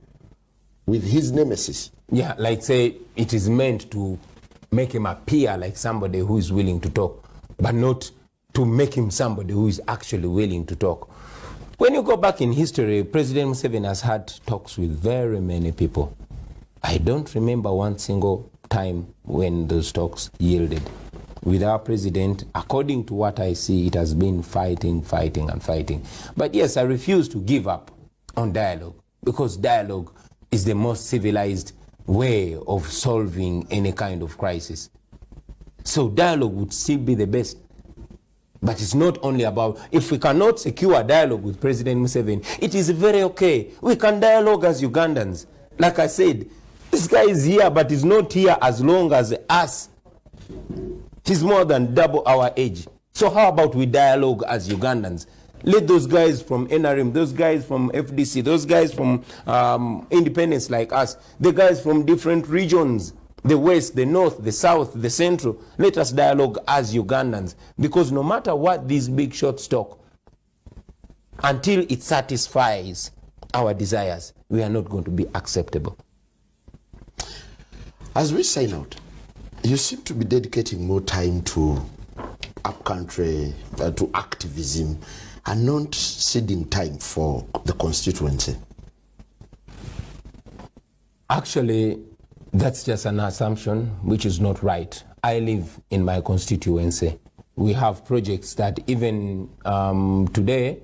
with his nemesis. Yeah, like say it is meant to make him appear like somebody who is willing to talk, but not to make him somebody who is actually willing to talk. When you go back in history, President Museveni has had talks with very many people. I don't remember one single time when those talks yielded. With our president, according to what I see, it has been fighting. But yes, I refuse to give up on dialogue, because dialogue is the most civilized way of solving any kind of crisis. So dialogue would still be the best. But it's not only about, if we cannot secure a dialogue with President Museveni, it is very okay. We can dialogue as Ugandans. Like I said, this guy is here, but he's not here as long as us. He's more than double our age. So how about we dialogue as Ugandans? Let those guys from NRM, those guys from FDC, those guys from independence like us, the guys from different regions, the West, the North, the South, the Central, let us dialogue as Ugandans. Because no matter what these big shots talk, until it satisfies our desires, we are not going to be acceptable. As we sign out, you seem to be dedicating more time to upcountry, to activism, and not ceding time for the constituency. Actually, that's just an assumption which is not right. I live in my constituency. We have projects that even today,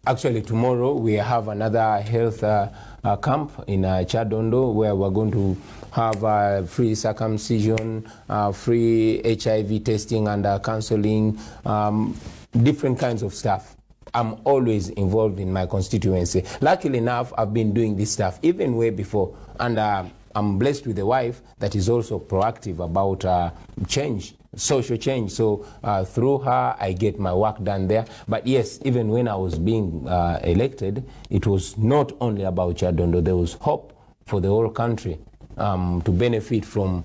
actually tomorrow, we have another health camp in Chadondo where we're going to have free circumcision, free HIV testing and counseling, different kinds of stuff. I'm always involved in my constituency. Luckily enough, I've been doing this stuff even way before, and I'm blessed with a wife that is also proactive about change, social change. So through her, I get my work done there. But yes, even when I was being elected, it was not only about Chadondo. There was hope for the whole country to benefit from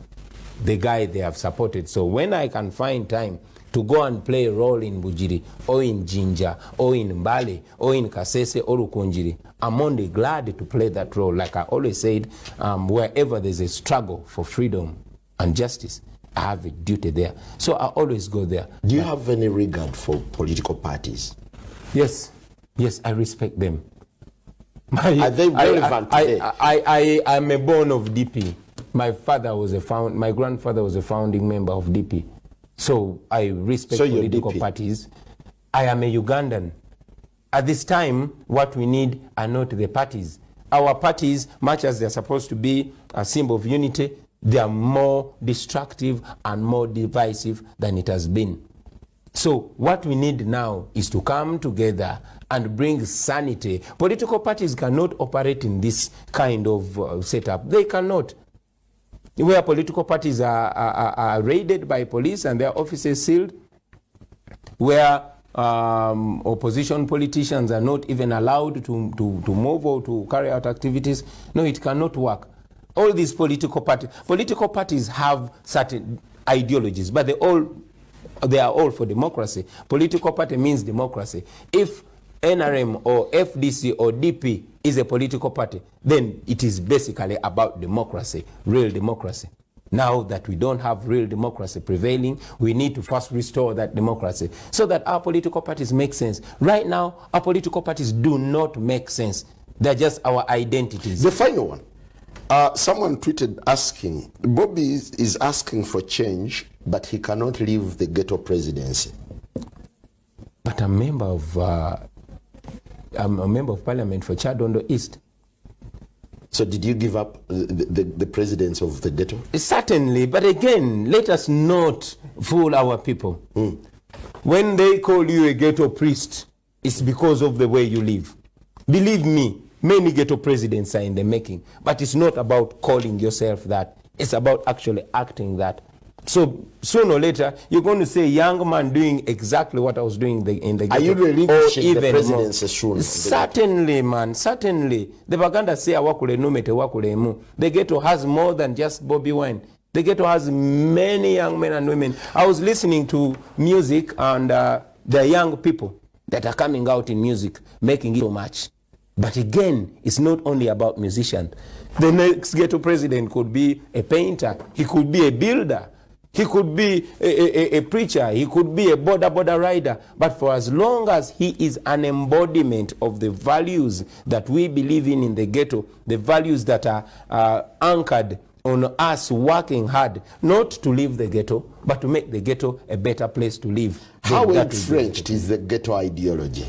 the guy they have supported. So when I can find time to go and play a role in Bujiri, or in Jinja, or in Mbale, or in Kasese, or Rukunjiri, I'm only glad to play that role. Like I always said, wherever there's a struggle for freedom and justice, I have a duty there. So I always go there. Do you have any regard for political parties? Yes. Yes, I respect them. Are they relevant today? I'm a born of DP. My grandfather was a founding member of DP. So I respect political parties. I am a Ugandan. At this time, what we need are not the parties. Our parties, much as they're supposed to be a symbol of unity, they are more destructive and more divisive than it has been. So what we need now is to come together and bring sanity. Political parties cannot operate in this kind of setup. They cannot. Where political parties are raided by police and their offices sealed, where opposition politicians are not even allowed to move or to carry out activities. No, it cannot work. All these political parties have certain ideologies, but they are all for democracy. Political party means democracy. If NRM or FDC or DP is a political party, then it is basically about democracy, real democracy. Now that we don't have real democracy prevailing, we need to first restore that democracy so that our political parties make sense. Right now, our political parties do not make sense. They're just our identities. The final one. Someone tweeted asking, Bobi is asking for change, but he cannot leave the ghetto presidency. But I'm a member of parliament for Chadondo East. So did you give up the presidents of the ghetto? Certainly, but again, let us not fool our people. When they call you a ghetto priest, it's because of the way you live. Believe me, many ghetto presidents are in the making, but it's not about calling yourself that. It's about actually acting that. So sooner or later, you're going to see a young man doing exactly what I was doing in the ghetto. Are you relinquishing the presidency soon? Certainly, man, certainly. The Baganda say awakule numete wakulemu. The ghetto has more than just Bobi Wine. The ghetto has many young men and women. I was listening to music, and the young people that are coming out in music, making it so much. But again, it's not only about musicians. The next ghetto president could be a painter. He could be a builder. He could be a preacher. He could be a border rider. But for as long as he is an embodiment of the values that we believe in the ghetto, the values that are anchored on us working hard, not to leave the ghetto, but to make the ghetto a better place to live. How entrenched is the ghetto ideology?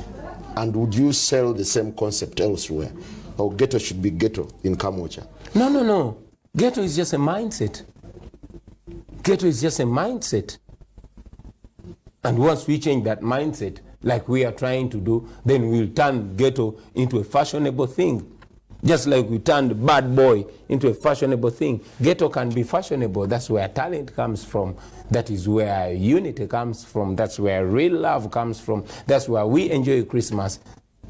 And would you sell the same concept elsewhere? Or ghetto should be ghetto in Kambocha? No. Ghetto is just a mindset. Ghetto is just a mindset. And once we change that mindset, like we are trying to do, then we'll turn ghetto into a fashionable thing. Just like we turned bad boy into a fashionable thing. Ghetto can be fashionable. That's where talent comes from. That is where unity comes from. That's where real love comes from. That's where we enjoy Christmas.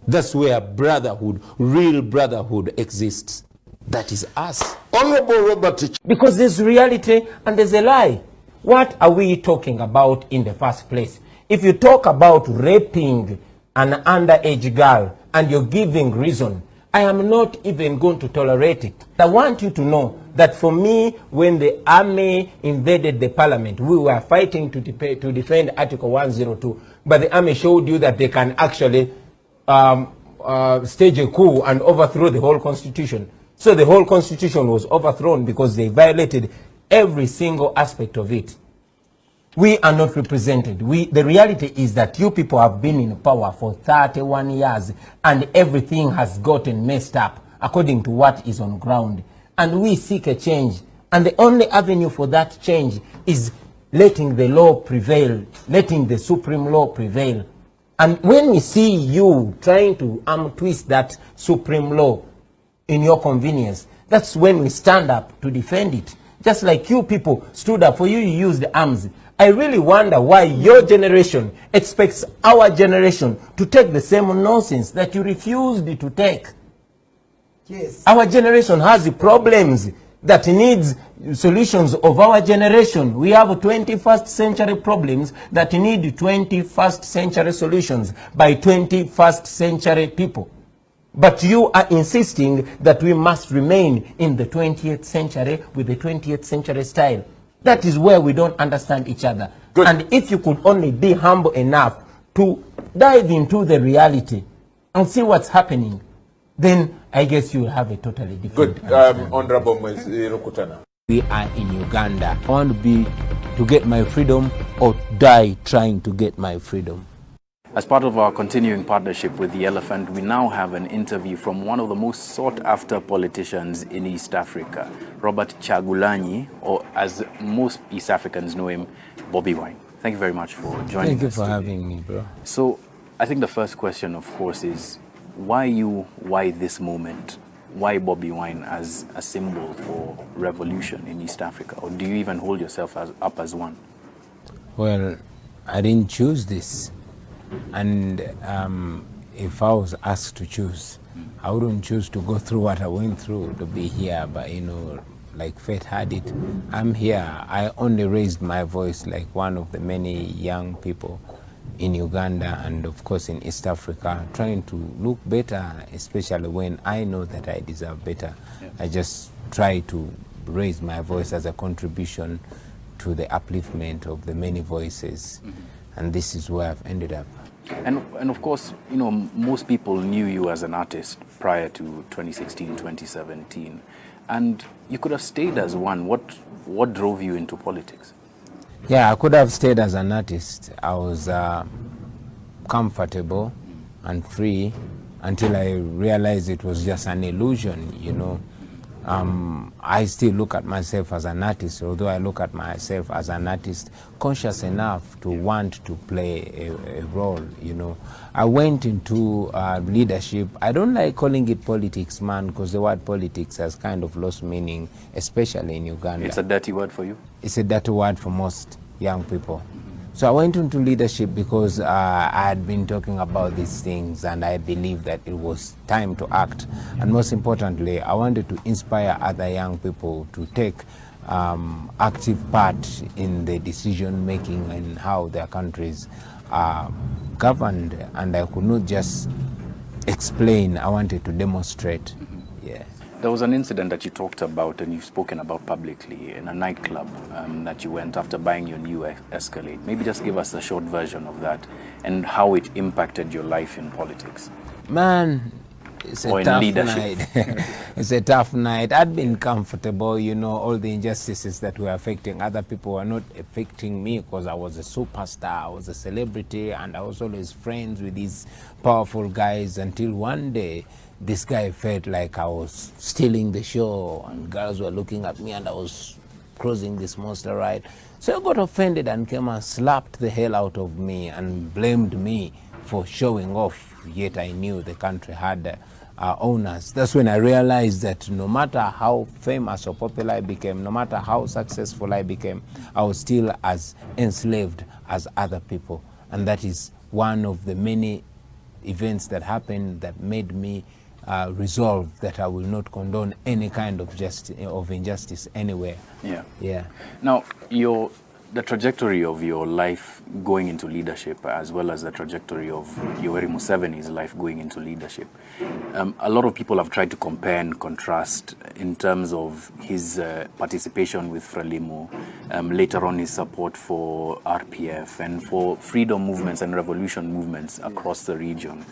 That's where brotherhood, real brotherhood exists. That is us. Honorable Robert. Because there's reality and there's a lie. What are we talking about in the first place? If you talk about raping an underage girl and you're giving reason, I am not even going to tolerate it. I want you to know that for me, when the army invaded the parliament, we were fighting to defend Article 102, but the army showed you that they can actually stage a coup and overthrow the whole constitution. So the whole constitution was overthrown because they violated every single aspect of it. We are not represented. The reality is that you people have been in power for 31 years and everything has gotten messed up according to what is on ground. And we seek a change. And the only avenue for that change is letting the law prevail, letting the supreme law prevail. And when we see you trying to twist that supreme law in your convenience, that's when we stand up to defend it. Just like you people stood up for you used arms. I really wonder why your generation expects our generation to take the same nonsense that you refused to take. Yes. Our generation has problems that needs solutions of our generation. We have 21st century problems that need 21st century solutions by 21st century people. But you are insisting that we must remain in the 20th century with the 20th century style. That is where we don't understand each other. Good. And if you could only be humble enough to dive into the reality and see what's happening, then I guess you will have a totally different. Good. Honorable Rukutana. We are in Uganda. I want to get my freedom or die trying to get my freedom. As part of our continuing partnership with The Elephant, we now have an interview from one of the most sought-after politicians in East Africa, Robert Kyagulanyi, or as most East Africans know him, Bobi Wine. Thank you very much for joining us. Thank you for having me, bro. So, I think the first question, of course, is why you, why this moment? Why Bobi Wine as a symbol for revolution in East Africa? Or do you even hold yourself up as one? Well, I didn't choose this. And if I was asked to choose, I wouldn't choose to go through what I went through to be here, but you know, like fate had it, I'm here. I only raised my voice like one of the many young people in Uganda and of course in East Africa, trying to look better, especially when I know that I deserve better. Yeah. I just try to raise my voice as a contribution to the upliftment of the many voices. Mm-hmm. And this is where I've ended up. And of course, you know, most people knew you as an artist prior to 2016, 2017. And you could have stayed as one. What drove you into politics? Yeah, I could have stayed as an artist. I was comfortable and free until I realized it was just an illusion, you know. I still look at myself as an artist, although I look at myself as an artist conscious enough to want to play a role, you know. I went into leadership. I don't like calling it politics, man, because the word politics has kind of lost meaning, especially in Uganda. It's a dirty word for you? It's a dirty word for most young people. So I went into leadership because I had been talking about these things, and I believed that it was time to act. And most importantly, I wanted to inspire other young people to take active part in the decision making and how their countries are governed. And I could not just explain, I wanted to demonstrate. Yeah. There was an incident that you talked about and you've spoken about publicly in a nightclub that you went after buying your new Escalade. Maybe just give us a short version of that and how it impacted your life in politics. Man, it's a tough night. It's a tough night. I'd been comfortable, you know, all the injustices that were affecting other people were not affecting me because I was a superstar, I was a celebrity, and I was always friends with these powerful guys until one day this guy felt like I was stealing the show and girls were looking at me and I was crossing this monster ride. So I got offended and came and slapped the hell out of me and blamed me for showing off, yet I knew the country had owners. That's when I realized that no matter how famous or popular I became, no matter how successful I became, I was still as enslaved as other people. And that is one of the many events that happened that made me resolve that I will not condone any kind of injustice anywhere. Yeah. Yeah. Now, the trajectory of your life going into leadership, as well as the trajectory of Yoweri Museveni's life going into leadership, a lot of people have tried to compare and contrast in terms of his participation with Frelimo, later on his support for RPF and for freedom movements and revolution movements across the region.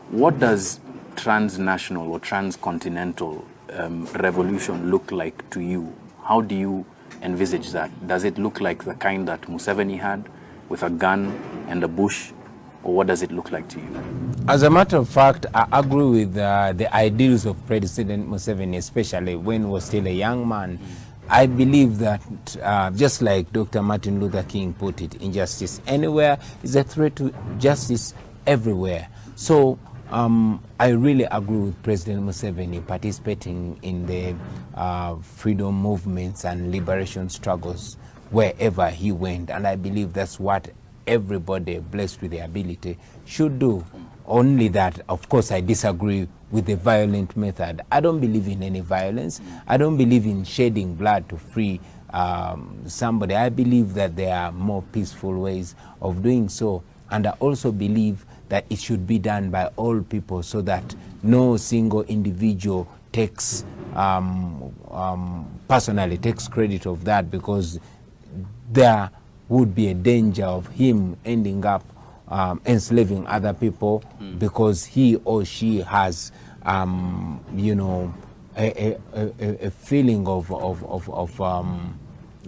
What does transnational or transcontinental revolution look like to you? How do you envisage that? Does it look like the kind that Museveni had with a gun and a bush, or what does it look like to you? As a matter of fact, I agree with the ideals of President Museveni, especially when he was still a young man. I believe that just like Dr. Martin Luther King put it, injustice anywhere is a threat to justice everywhere. So I really agree with President Museveni participating in the freedom movements and liberation struggles wherever he went. And I believe that's what everybody blessed with the ability should do. Only that, of course, I disagree with the violent method. I don't believe in any violence. I don't believe in shedding blood to free somebody. I believe that there are more peaceful ways of doing so. And I also believe that it should be done by all people so that no single individual takes personally takes credit of that, because there would be a danger of him ending up enslaving other people because he or she has you know, a feeling of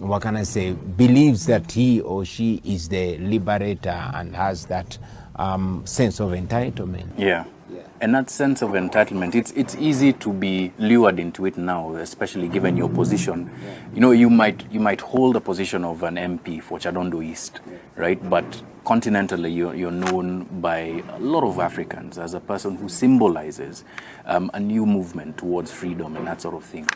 what can I say, believes that he or she is the liberator and has that sense of entitlement. Yeah. And that sense of entitlement, it's easy to be lured into it now, especially given your position. You know, you might hold the position of an MP for Chadondo East, right? But continentally, you're known by a lot of Africans as a person who symbolizes a new movement towards freedom and that sort of thing.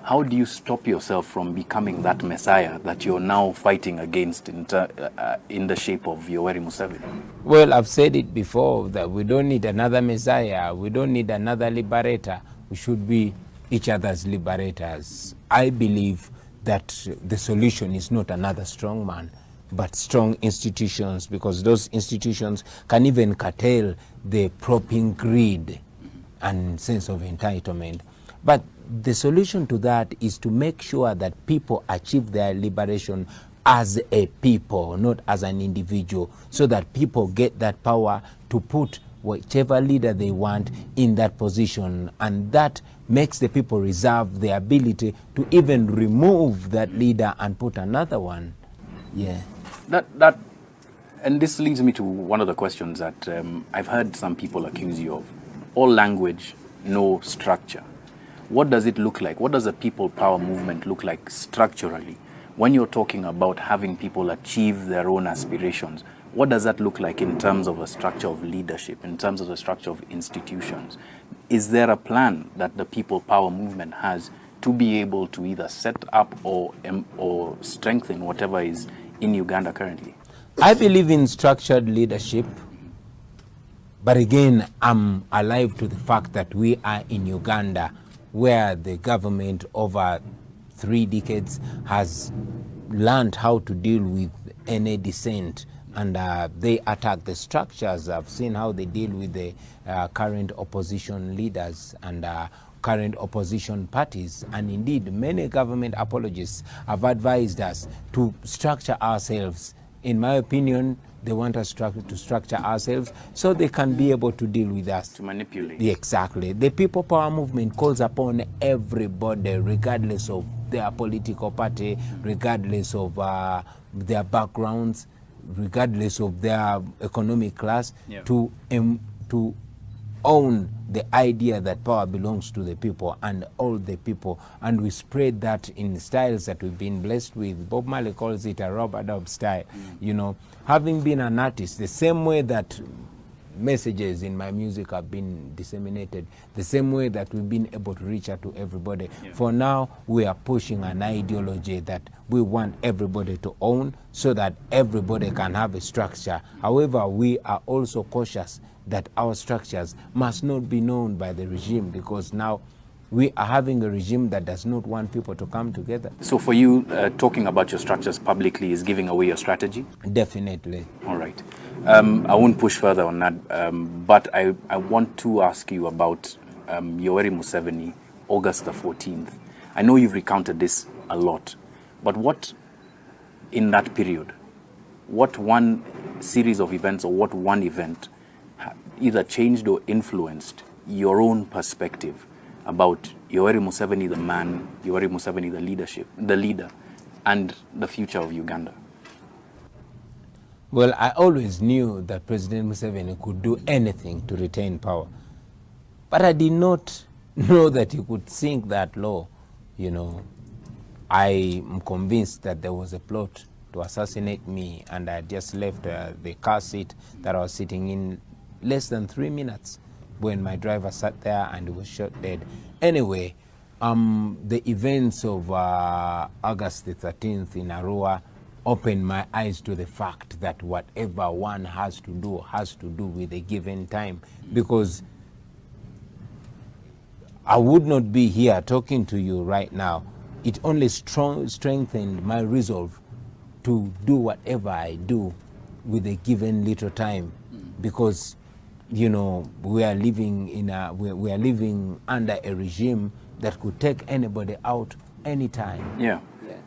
How do you stop yourself from becoming that messiah that you're now fighting against in the shape of Yoweri Museveni? Well, I've said it before that we don't need another messiah. We don't need another liberator. We should be each other's liberators. I believe that the solution is not another strong man, but strong institutions, because those institutions can even curtail the propping greed and sense of entitlement. But the solution to that is to make sure that people achieve their liberation as a people, not as an individual, so that people get that power to put whichever leader they want in that position. And that makes the people reserve the ability to even remove that leader and put another one. Yeah. And this leads me to one of the questions that I've heard some people accuse you of. All language, no structure. What does it look like? What does a people power movement look like structurally? When you're talking about having people achieve their own aspirations, what does that look like in terms of a structure of leadership, in terms of a structure of institutions? Is there a plan that the people power movement has to be able to either set up or strengthen whatever is in Uganda currently? I believe in structured leadership, but again, I'm alive to the fact that we are in Uganda, where the government over 3 decades has learned how to deal with any dissent, and they attack the structures. I've seen how they deal with the current opposition leaders and current opposition parties, and indeed many government apologists have advised us to structure ourselves. In my opinion, they want us to structure ourselves so they can be able to deal with us. To manipulate. Exactly. The people power movement calls upon everybody, regardless of their political party, regardless of their backgrounds, regardless of their economic class, to own the idea that power belongs to the people and all the people, and we spread that in styles that we've been blessed with. Bob Marley calls it a rub-a-dub style. You know, having been an artist, the same way that messages in my music have been disseminated, the same way that we've been able to reach out to everybody. For now, we are pushing an ideology that we want everybody to own so that everybody can have a structure. However, we are also cautious that our structures must not be known by the regime, because now we are having a regime that does not want people to come together. So for you, talking about your structures publicly is giving away your strategy? Definitely. All right. I won't push further on that, but I want to ask you about Yoweri Museveni, August the 14th. I know you've recounted this a lot, but what in that period, what one series of events or what one event either changed or influenced your own perspective about Yoweri Museveni the man, Yoweri Museveni the leader, and the future of Uganda? Well, I always knew that President Museveni could do anything to retain power, but I did not know that he could sink that low. You know, I am convinced that there was a plot to assassinate me, and I just left the car seat that I was sitting in less than 3 minutes when my driver sat there and he was shot dead. Anyway, the events of August the 13th in Arua opened my eyes to the fact that whatever one has to do with a given time, because I would not be here talking to you right now. It only strengthened my resolve to do whatever I do with a given little time, because you know, we are living under a regime that could take anybody out anytime. Yeah.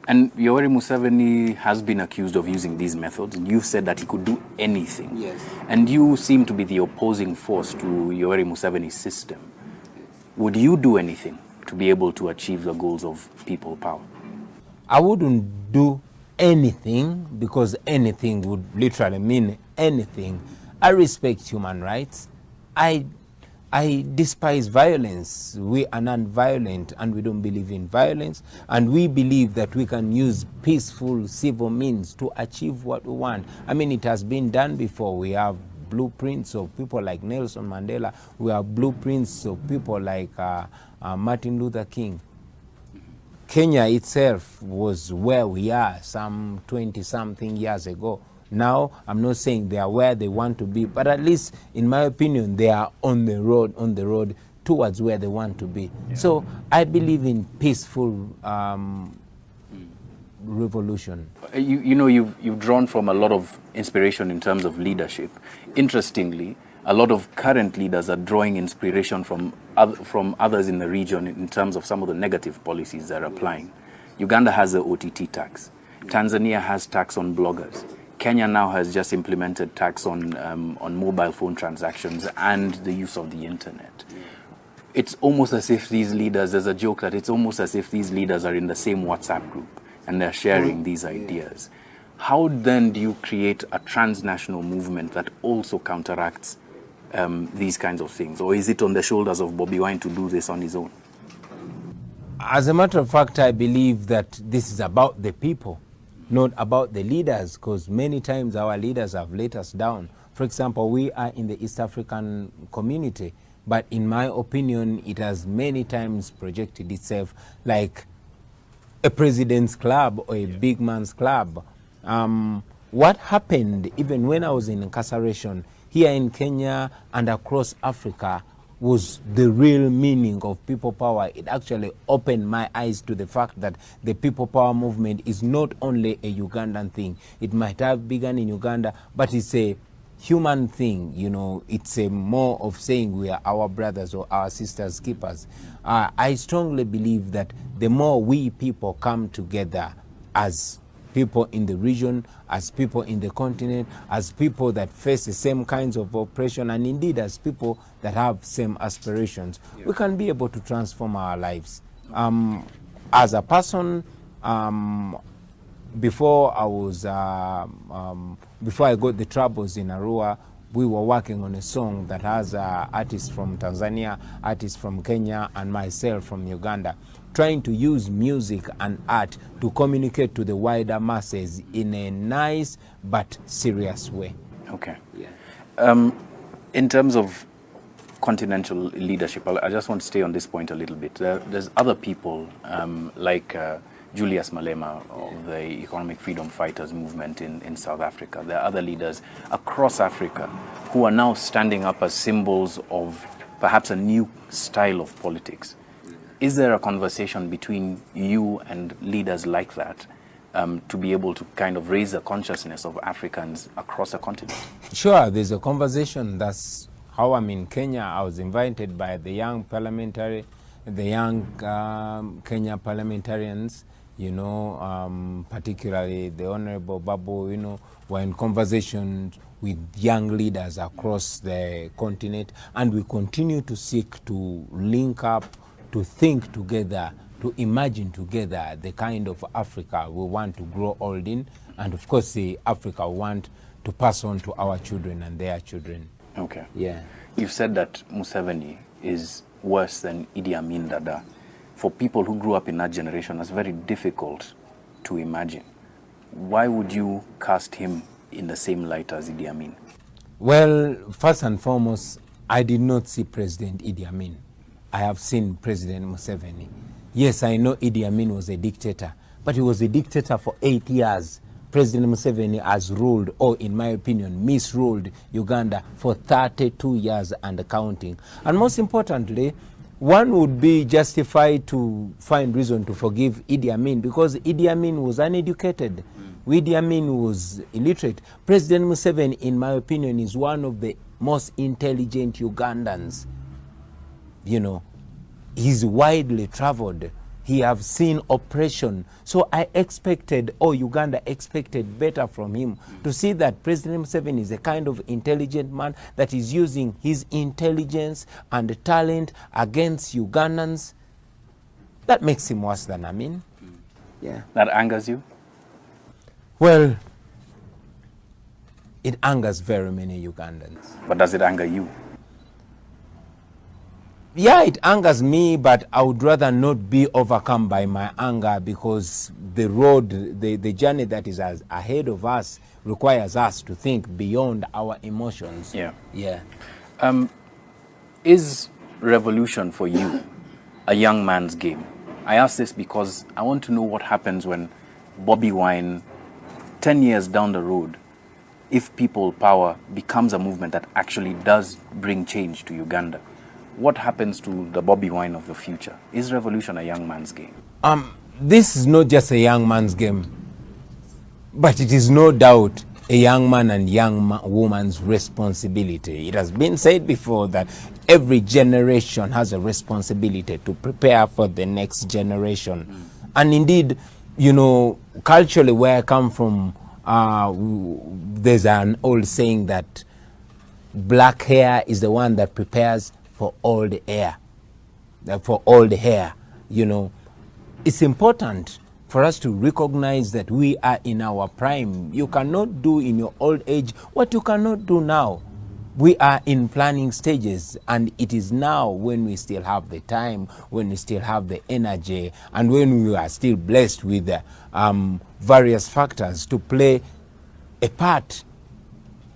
And Yoweri Museveni has been accused of using these methods, and you've said that he could do anything. Yes. And you seem to be the opposing force to Yoweri Museveni's system. Would you do anything to be able to achieve the goals of people power? I wouldn't do anything, because anything would literally mean anything. I respect human rights. I despise violence. We are non-violent and we don't believe in violence. And we believe that we can use peaceful civil means to achieve what we want. I mean, it has been done before. We have blueprints of people like Nelson Mandela. We have blueprints of people like Martin Luther King. Kenya itself was where we are some 20-something years ago. Now, I'm not saying they are where they want to be, but at least, in my opinion, they are on the road towards where they want to be. Yeah. So I believe in peaceful revolution. You know, you've drawn from a lot of inspiration in terms of leadership. Interestingly, a lot of current leaders are drawing inspiration from others in the region in terms of some of the negative policies they're applying. Uganda has the OTT tax. Tanzania has tax on bloggers. Kenya now has just implemented tax on mobile phone transactions and the use of the internet. It's almost as if these leaders, there's a joke that it's almost as if these leaders are in the same WhatsApp group and they're sharing these ideas. How then do you create a transnational movement that also counteracts these kinds of things? Or is it on the shoulders of Bobi Wine to do this on his own? As a matter of fact, I believe that this is about the people, not about the leaders, because many times our leaders have let us down. For example, we are in the East African community, but in my opinion, it has many times projected itself like a president's club or a big man's club. What happened even when I was in incarceration here in Kenya and across Africa was the real meaning of people power. It actually opened my eyes to the fact that the people power movement is not only a Ugandan thing. It might have begun in Uganda, but it's a human thing, you know. It's a more of saying we are our brothers or our sisters keepers. I strongly believe that the more we people come together as people in the region, as people in the continent, as people that face the same kinds of oppression, and indeed as people that have same aspirations, we can be able to transform our lives. As a person, before I got the troubles in Arua, we were working on a song that has artists from Tanzania, artists from Kenya, and myself from Uganda, trying to use music and art to communicate to the wider masses in a nice but serious way. Okay. Yeah. In terms of continental leadership, I just want to stay on this point a little bit. There's other people like Julius Malema of the Economic Freedom Fighters movement in South Africa. There are other leaders across Africa who are now standing up as symbols of perhaps a new style of politics. Is there a conversation between you and leaders like that to be able to kind of raise the consciousness of Africans across the continent? Sure, there's a conversation. That's how I'm in Kenya. I was invited by the young Kenya parliamentarians, you know, particularly the Honorable Babu, you know, were in conversations with young leaders across the continent, and we continue to seek to link up, to think together, to imagine together the kind of Africa we want to grow old in, and of course the Africa we want to pass on to our children and their children. Okay. Yeah. You've said that Museveni is worse than Idi Amin Dada. For people who grew up in that generation, that's very difficult to imagine. Why would you cast him in the same light as Idi Amin? Well, first and foremost, I did not see President Idi Amin. I have seen President Museveni. Yes, I know Idi Amin was a dictator, but he was a dictator for 8 years. President Museveni has ruled, or in my opinion, misruled Uganda for 32 years and counting. And most importantly, one would be justified to find reason to forgive Idi Amin because Idi Amin was uneducated. Idi Amin was illiterate. President Museveni, in my opinion, is one of the most intelligent Ugandans. You know, he's widely traveled. He have seen oppression. So I expected, or Uganda expected better from him to see that President Museveni is a kind of intelligent man that is using his intelligence and talent against Ugandans. That makes him worse than Amin. Yeah. That angers you? Well, it angers very many Ugandans. But does it anger you? Yeah, it angers me, but I would rather not be overcome by my anger because the road, the journey that is ahead of us requires us to think beyond our emotions. Yeah. Yeah. Is revolution for you a young man's game? I ask this because I want to know what happens when Bobi Wine, 10 years down the road, if people power becomes a movement that actually does bring change to Uganda. What happens to the Bobi Wine of the future? Is revolution a young man's game? This is not just a young man's game, but it is no doubt a young man and woman's responsibility. It has been said before that every generation has a responsibility to prepare for the next generation. And indeed, you know, culturally where I come from, there's an old saying that black hair is the one that prepares for all the hair, you know. It's important for us to recognize that we are in our prime. You cannot do in your old age what you cannot do now. we are in planning stages, and it is now when we still have the time, when we still have the energy, and when we are still blessed with various factors to play a part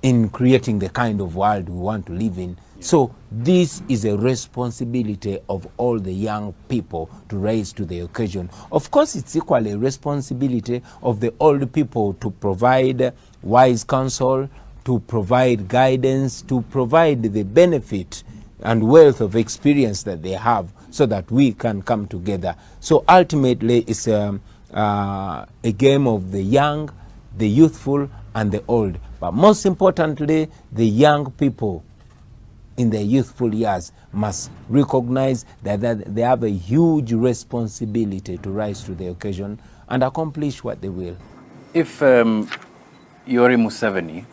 in creating the kind of world we want to live in. So this is a responsibility of all the young people to rise to the occasion. Of course, it's equally a responsibility of the old people to provide wise counsel, to provide guidance, to provide the benefit and wealth of experience that they have so that we can come together. So ultimately, it's a game of the young, the youthful, and the old. But most importantly, the young people in their youthful years must recognize that they have a huge responsibility to rise to the occasion and accomplish what they will. If Yoweri Museveni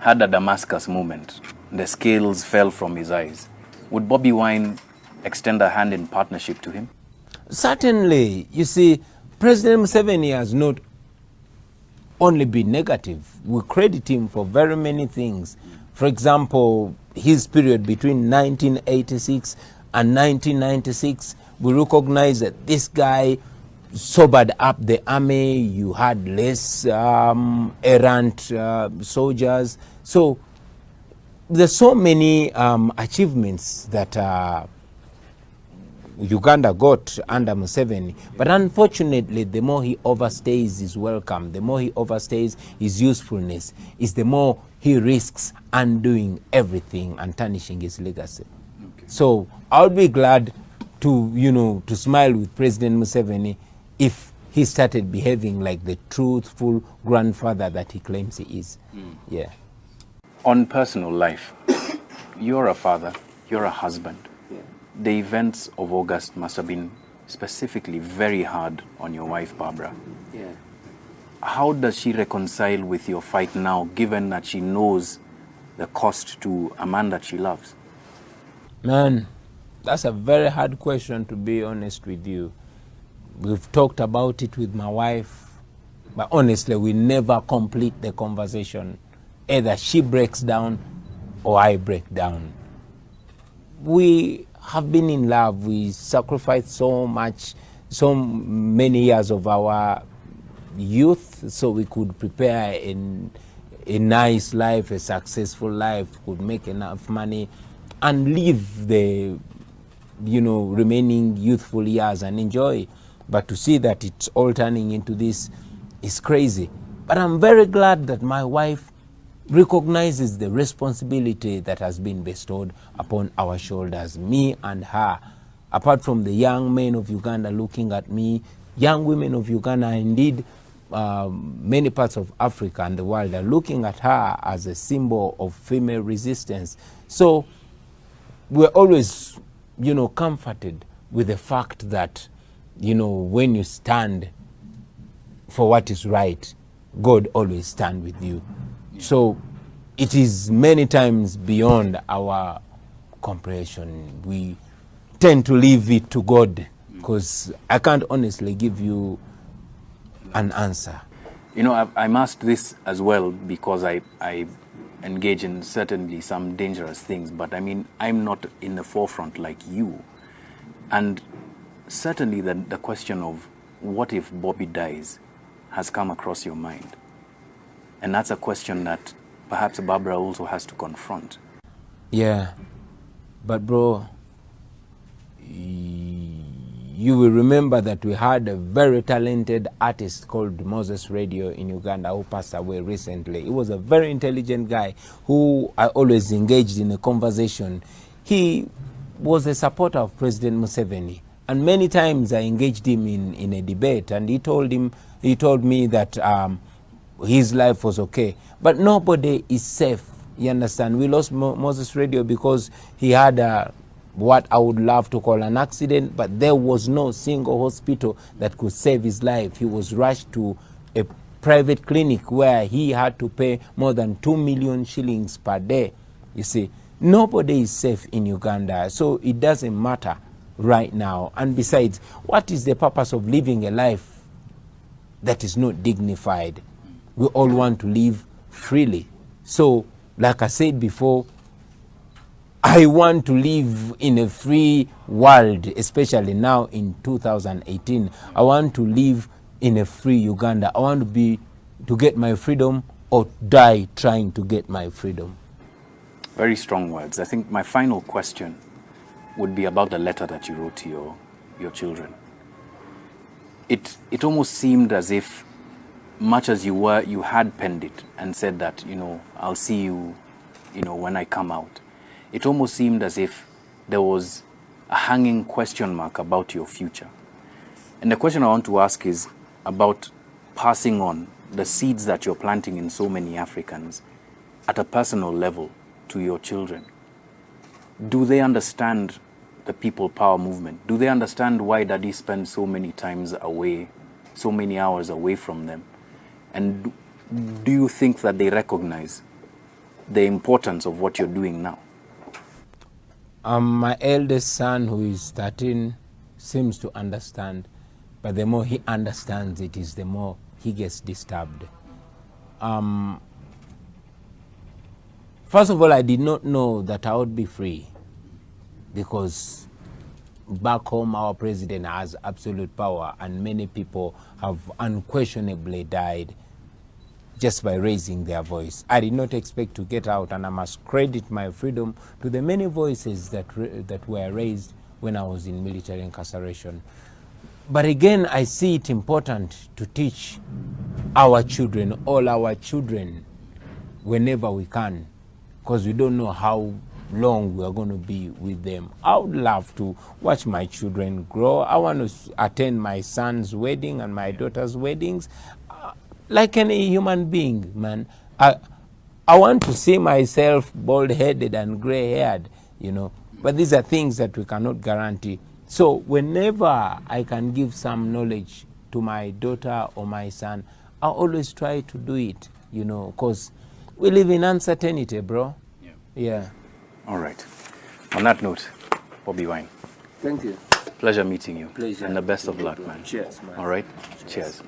had a Damascus moment, the scales fell from his eyes, would Bobi Wine extend a hand in partnership to him? Certainly. You see, President Museveni has not only been negative. We credit him for very many things. For example, his period between 1986 and 1996, we recognize that this guy sobered up the army. You had less errant soldiers. So there's so many achievements that Uganda got under Museveni. But unfortunately, the more he overstays his welcome, the more he overstays his usefulness, is the more he risks undoing everything and tarnishing his legacy. Okay. So I'll be glad to, to smile with President Museveni if he started behaving like the truthful grandfather that he claims he is. Yeah. On personal life, you're a father, you're a husband. Yeah. The events of August must have been specifically very hard on your wife, Barbara. Yeah. How does she reconcile with your fight now, given that she knows the cost to a man that she loves? Man, that's a very hard question, to be honest with you. We've talked about it with my wife, but honestly, we never complete the conversation. Either she breaks down or I break down. We have been in love. We sacrificed so much, so many years of our youth so we could prepare a nice life, a successful life, could make enough money and live the remaining youthful years and enjoy. But to see that it's all turning into this is crazy. But I'm very glad that my wife recognizes the responsibility that has been bestowed upon our shoulders, me and her. Apart from the young men of Uganda looking at me, young women of Uganda, indeed many parts of Africa and the world are looking at her as a symbol of female resistance. So we're always, comforted with the fact that, when you stand for what is right, God always stands with you. Yeah. So it is many times beyond our comprehension. We tend to leave it to God because I can't honestly give you an answer. I'm asked this as well because I engage in certainly some dangerous things, but I'm not in the forefront like you. And certainly the question of what if Bobi dies has come across your mind. And that's a question that perhaps Barbara also has to confront. Yeah, but bro, you will remember that we had a very talented artist called Moses Radio in Uganda who passed away recently. He was a very intelligent guy who I always engaged in a conversation. He was a supporter of President Museveni, and many times I engaged him in a debate, and he told me that his life was okay. But nobody is safe, you understand? We lost Moses Radio because he had what I would love to call an accident, but there was no single hospital that could save his life. He was rushed to a private clinic where he had to pay more than 2 million shillings per day. You see, nobody is safe in Uganda, so it doesn't matter right now. And besides, what is the purpose of living a life that is not dignified? We all want to live freely. So, like I said before, I want to live in a free world, especially now in 2018. I want to live in a free Uganda. I want to get my freedom or die trying to get my freedom. Very strong words. I think my final question would be about the letter that you wrote to your children. It almost seemed as if, much as you had penned it and said that, I'll see you, when I come out. It almost seemed as if there was a hanging question mark about your future. And the question I want to ask is about passing on the seeds that you're planting in so many Africans at a personal level to your children. Do they understand the people power movement? Do they understand why Daddy spends so many times away, so many hours away from them? And do you think that they recognize the importance of what you're doing now? My eldest son, who is 13, seems to understand, but the more he understands it is the more he gets disturbed. First of all, I did not know that I would be free, because back home our president has absolute power and many people have unquestionably died just by raising their voice. I did not expect to get out, and I must credit my freedom to the many voices that were raised when I was in military incarceration. But again, I see it important to teach our children, all our children, whenever we can, because we don't know how long we are going to be with them. I would love to watch my children grow. I want to attend my son's wedding and my daughter's weddings. Like any human being, man. I want to see myself bald-headed and gray-haired, But these are things that we cannot guarantee. So whenever I can give some knowledge to my daughter or my son, I always try to do it, because we live in uncertainty, bro. Yeah. All right. On that note, Bobi Wine. Thank you. Pleasure meeting you. Pleasure. And the best of luck, man. Cheers, man. All right? Cheers.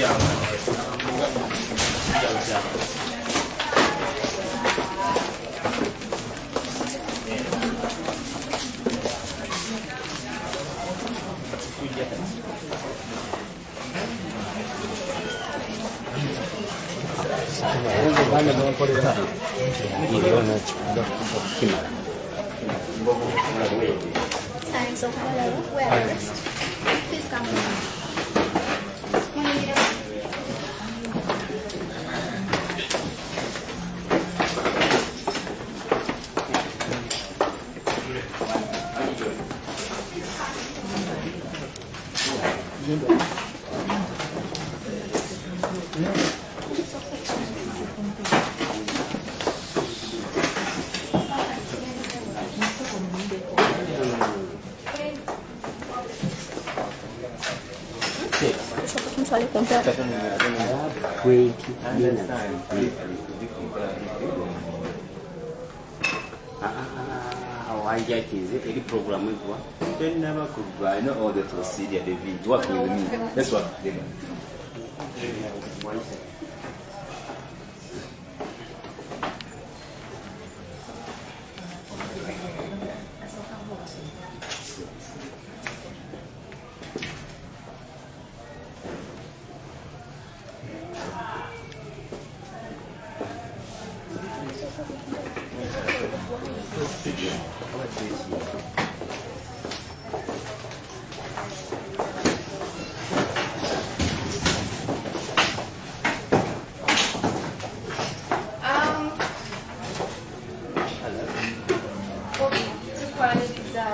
Science of awareness. Please come. Any program with one, they never could buy no order to see the video. Work with me. That's what they do. Bobi, tukwaniriza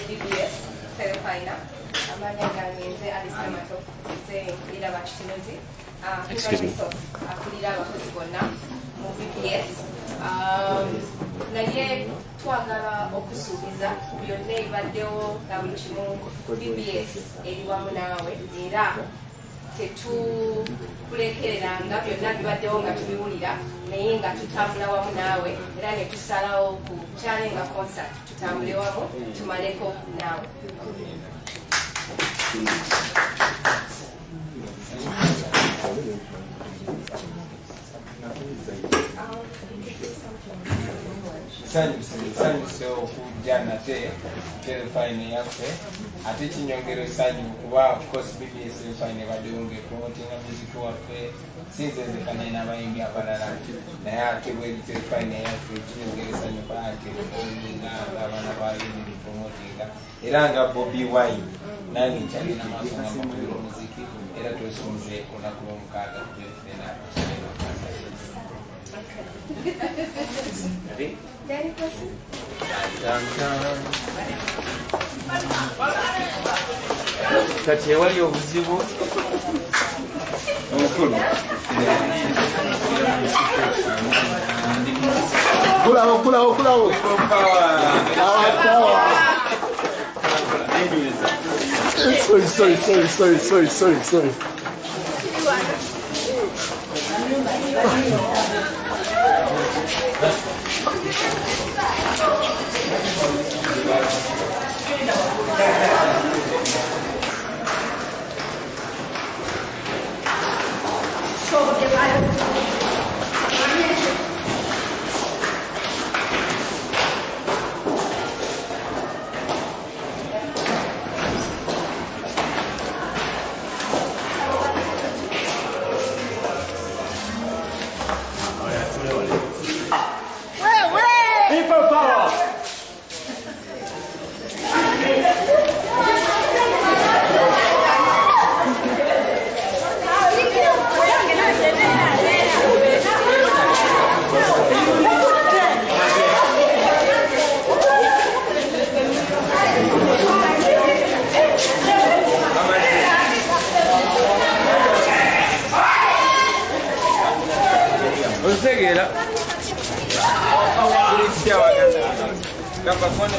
BBS Serefina amanya ganyenze alisamato ze kulira bakitunozi Excuse me. akulira abakozi bonna mu BBS naye twagala okusuubiza byonna ebibaddewo nga buli kimu BBS eri wamu naawe era tetukulekereranga byonna bibaddewo nga tubiwulira naye nga tutambula wamu naawe era ne tusalawo ku kyalenga concert tutambule wamu tumaleko naawe. sanyuse okujja nate telefine yaffe ate kinyongera essanyu kuba ofcourse BBS telefine baddewo ngaepromotinga muziki waffe sinzenzekane n'abayimbi abalala naye ate bweri telefine yaffe kinyongera essanyu kuba ate olinga ng'abaana bayimiri promotinga era nga Bobi Wine nange nkyalina maaso nga makubira omuziki era twesunze olunaku lw'omukaaga kubefena Any question? Kati ewali obuzibu omukulu Kulawo. Sorry. people power. Osegeera kulikya waganda gamba kone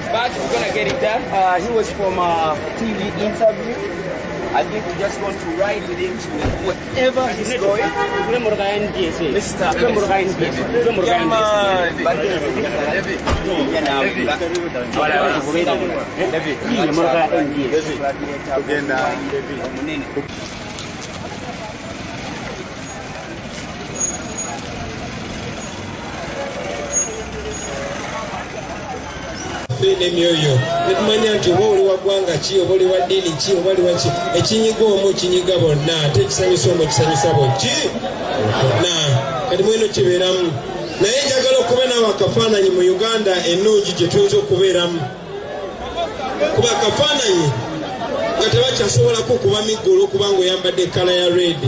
But we're gonna get it done. He was from a TV interview. I think we just want to ride with him to wherever he's going. Mr. Emyoyo netumanya nti oba oli wa ggwanga ki oba oli wa ddiini ki oba oli waki ekinyiga omu kinyiga bonna ate ekisanyusa omu ekisanyusa bokki na kati mweno kibeeramu naye njagala okuba naawe akafaananyi mu Uganda ennungi gye tuyinza okubeeramu kuba akafaananyi nga tebakyasobolako okuba miggolo okuba ng'oyambadde ekkala ya red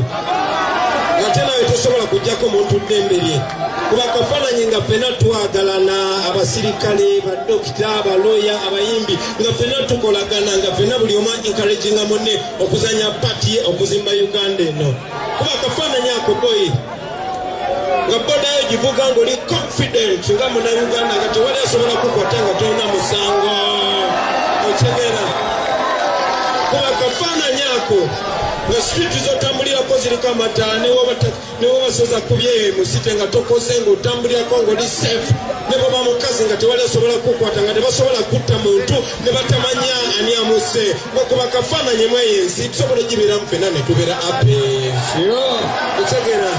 ate nawe tosobola kujjako muntu ddembe lye kuba akafaananyi nga ffenna twagalana abasirikale badokita abaloya abayimbi nga ffenna tukolagana nga ffenna buli omu encouraginga munne okuzanya pati ye okuzimba Uganda eno kuba akafaananyi ako boyi nga bodayo givuga ng'oli confident nga munnauganda nga tewali asobola kukwata nga tolina musango okitegeera kuba akafaananyi ako nga street zotambulirako ziriko amataala newobasoza kubye musite nga tokoze ng'otambulirako ng'oli safe ne bwoba mukazi nga tewali asobola kukwata nga tebasobola kutta muntu ne batamanya ani amuse ngakuba akafaananyi mu eyo ensi tusobola ogibeeramu ffenna ne tubeera apees otegera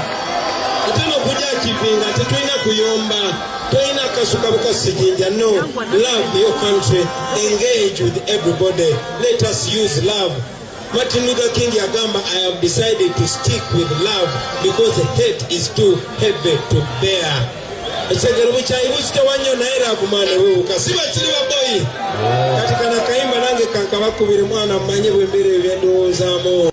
ate n'okujja kivinga tetulina kuyomba tolina akasuka bukasijinja no love your country engage with everybody let us use love. Martin Luther King yagamba, I have decided to stick with love because hate is too heavy to bear. Ekigero bukyayibuzite wanyo naye lavumane wewuka siba kiri baboyi kati kana kayimba nange kankabakubire mwana mmanye bwembeera ebyendowoozamu.